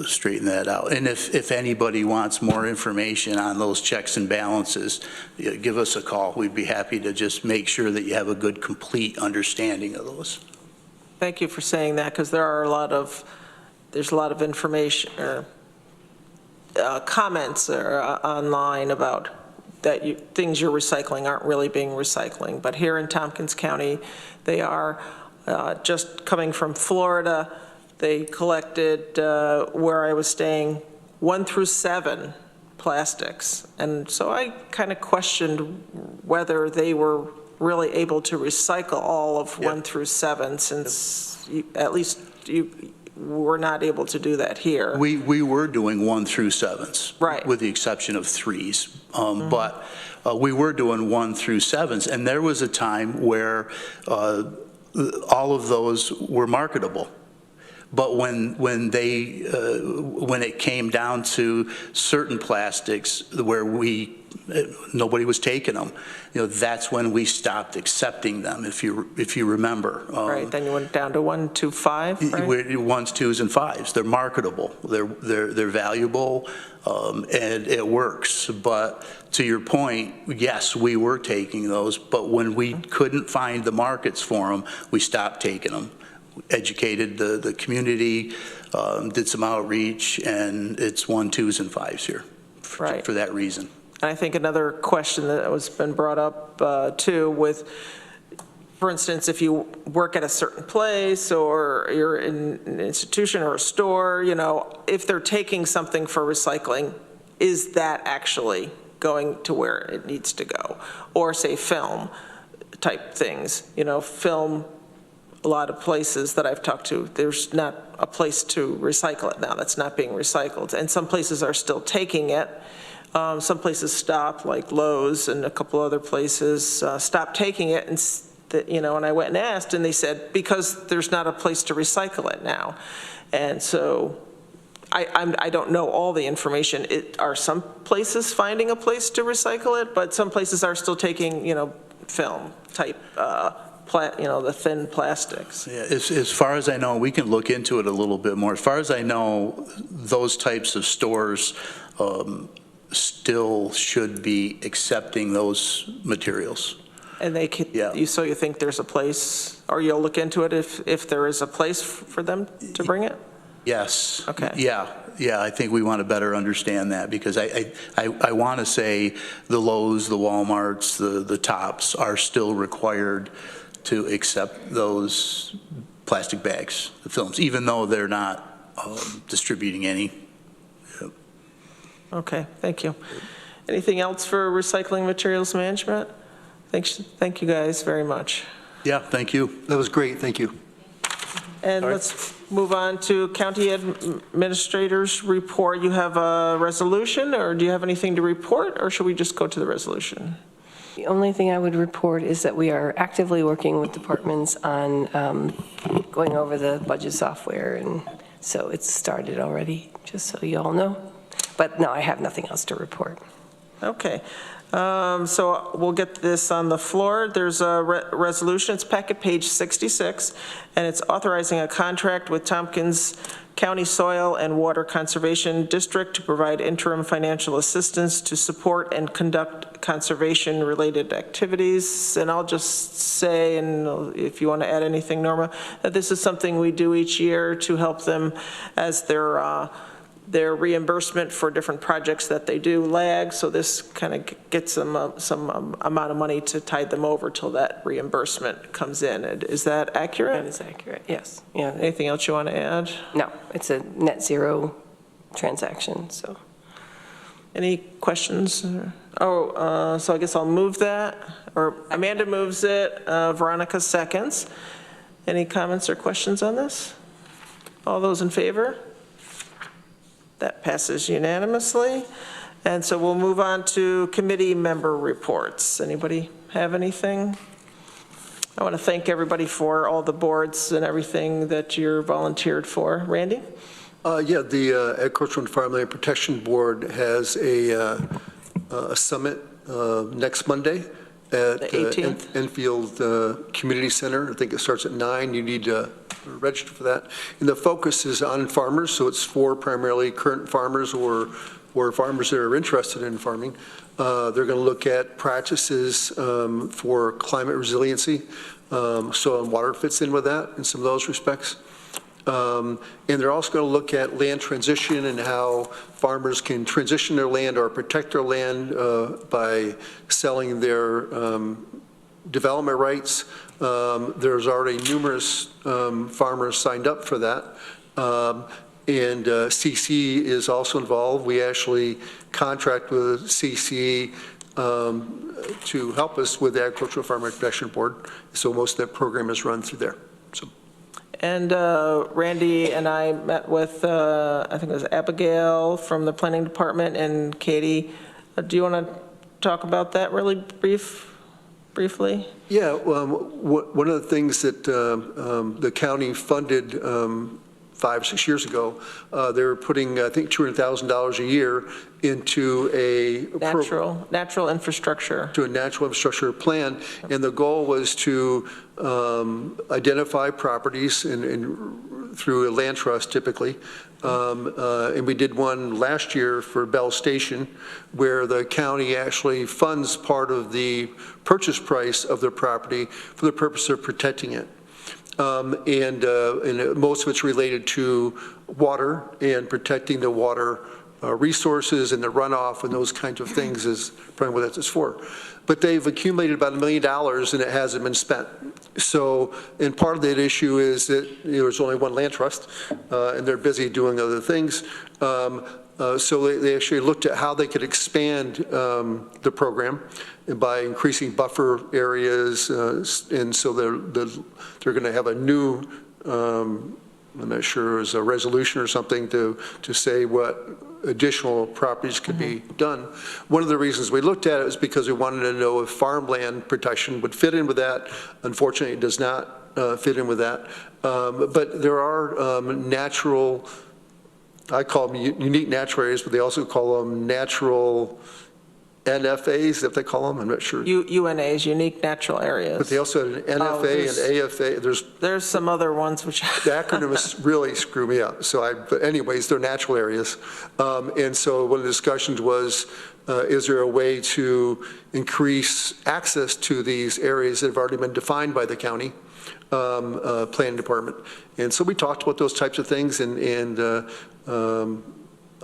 straighten that out. And if anybody wants more information on those checks and balances, give us a call. We'd be happy to just make sure that you have a good, complete understanding of those.
Thank you for saying that, because there's a lot of information or comments online about that things you're recycling aren't really being recycling. But here in Tompkins County, they are. Just coming from Florida, they collected, where I was staying, 1 through 7 plastics. And so I kind of questioned whether they were really able to recycle all of 1 through 7, since at least you were not able to do that here.
We were doing 1 through 7s,
right,
with the exception of 3s. But we were doing 1 through 7s, and there was a time where all of those were marketable. But when it came down to certain plastics where nobody was taking them, that's when we stopped accepting them. If you remember,
right. Then you went down to 1 to 5. Right?
1s, 2s, and 5s. They're marketable. They're valuable, and it works. But to your point, yes, we were taking those. But when we couldn't find the markets for them, we stopped taking them. Educated the community, did some outreach, and it's 1, 2s, and 5s here for that reason.
And I think another question that has been brought up too, with, for instance, if you work at a certain place or you're in an institution or a store, if they're taking something for recycling, is that actually going to where it needs to go? Or say film type things, film. A lot of places that I've talked to, there's not a place to recycle it now. That's not being recycled. And some places are still taking it. Some places stopped, like Lowe's and a couple other places stopped taking it. And I went and asked, and they said, because there's not a place to recycle it now. And so I don't know all the information. Are some places finding a place to recycle it, but some places are still taking, film type the thin plastics.
Yeah, as far as I know, we can look into it a little bit more. As far as I know, those types of stores still should be accepting those materials.
And they could, so you think there's a place, or you'll look into it if there is a place for them to bring it?
Yes.
Okay.
Yeah, I think we want to better understand that, because I want to say the Lowe's, the Walmarts, the Tops are still required to accept those plastic bags, the films, even though they're not distributing any. Yep.
Okay, thank you. Anything else for recycling materials management? Thank you guys very much.
Yeah, thank you.
That was great, thank you.
And let's move on to County Administrator's report. You have a resolution, or do you have anything to report, or should we just go to the resolution?
The only thing I would report is that we are actively working with departments on going over the budget software, and so it's started already, just so you all know. But no, I have nothing else to report.
Okay. So we'll get this on the floor. There's a resolution, it's packet page 66, and it's authorizing a contract with Tompkins County Soil and Water Conservation District to provide interim financial assistance to support and conduct conservation-related activities. And I'll just say, and if you want to add anything, Norma, that this is something we do each year to help them as their reimbursement for different projects that they do lag. So this kind of gets them some amount of money to tide them over till that reimbursement comes in. Is that accurate?
That is accurate, yes. Yeah.
Anything else you want to add?
No, it's a net zero transaction, so.
Any questions? All So I guess I'll move that, or Amanda moves it, Veronica seconds. Any comments or questions on this? All those in favor? That passes unanimously. And so we'll move on to committee member reports. Anybody have anything? I want to thank everybody for all the boards and everything that you're volunteered for. Randy?
Yeah, the Agricultural and Farmland Protection Board has a summit next Monday at
The 18th?
Enfield Community Center. I think it starts at 9. You need to register for that. And the focus is on farmers, so it's for primarily current farmers or farmers that are interested in farming. They're going to look at practices for climate resiliency. Soil and water fits in with that in some of those respects. And they're also going to look at land transition and how farmers can transition their land or protect their land by selling their development rights. There's already numerous farmers signed up for that. And CC is also involved. We actually contract with CC to help us with the Agricultural Farmer Protection Board. So most of that program is run through there. So.
And Randy and I met with, I think it was Abigail from the planning department and Katie. Do you want to talk about that really briefly?
Yeah, one of the things that the county funded 5 or 6 years ago, they were putting, I think, $200,000 a year into a
natural infrastructure.
To a natural infrastructure plan, and the goal was to identify properties and through a land trust typically. And we did one last year for Bell Station, where the county actually funds part of the purchase price of the property for the purpose of protecting it. And most of it's related to water and protecting the water resources and the runoff and those kinds of things is probably what that's for. But they've accumulated about $1 million and it hasn't been spent. So, and part of that issue is that there's only one land trust and they're busy doing other things. So they actually looked at how they could expand the program by increasing buffer areas, and so they're going to have a new, I'm not sure, is a resolution or something to say what additional properties could be done. One of the reasons we looked at it was because we wanted to know if farmland protection would fit in with that. Unfortunately, it does not fit in with that. But there are natural, I call them unique natural areas, but they also call them natural NFAs, if they call them, I'm not sure.
UNAs, unique natural areas.
But they also had an NFA and AFA. There's
some other ones which.
The acronyms really screw me up. But anyways, they're natural areas. And so one of the discussions was, is there a way to increase access to these areas that have already been defined by the county planning department? And so we talked about those types of things, and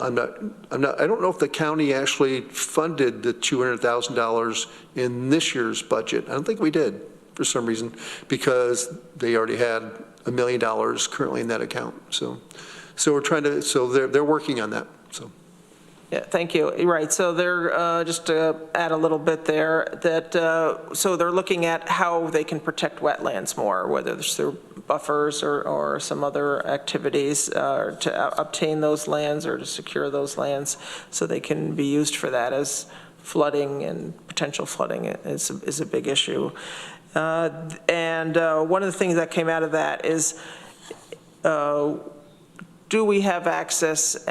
I don't know if the county actually funded the $200,000 in this year's budget. I don't think we did for some reason, because they already had $1 million currently in that account. So we're trying to, so they're working on that, so.
Yeah, thank you. You're right. So they're, just to add a little bit there, that, so they're looking at how they can protect wetlands more, whether it's through buffers or some other activities to obtain those lands or to secure those lands so they can be used for that, as flooding and potential flooding is a big issue. And one of the things that came out of that is, do we have access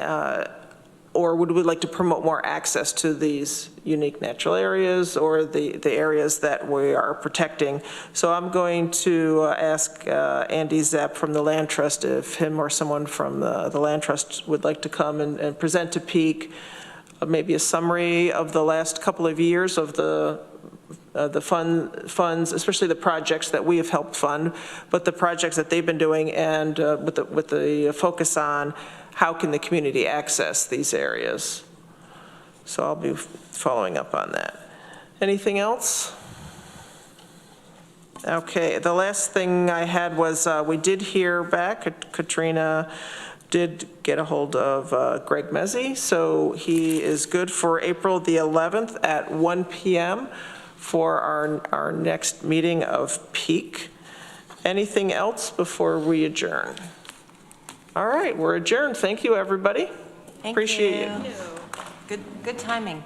or would we like to promote more access to these unique natural areas or the areas that we are protecting? So I'm going to ask Andy Zepp from the Land Trust if him or someone from the Land Trust would like to come and present to Peak maybe a summary of the last couple of years of the funds, especially the projects that we have helped fund, but the projects that they've been doing, and with the focus on how can the community access these areas. So I'll be following up on that. Anything else? Okay, the last thing I had was we did hear back, Katrina did get a hold of Greg Mezey, so he is good for April the 11th at 1 p.m. for our next meeting of peak. Anything else before we adjourn? All right, we're adjourned. Thank you, everybody. Appreciate you.
Good timing.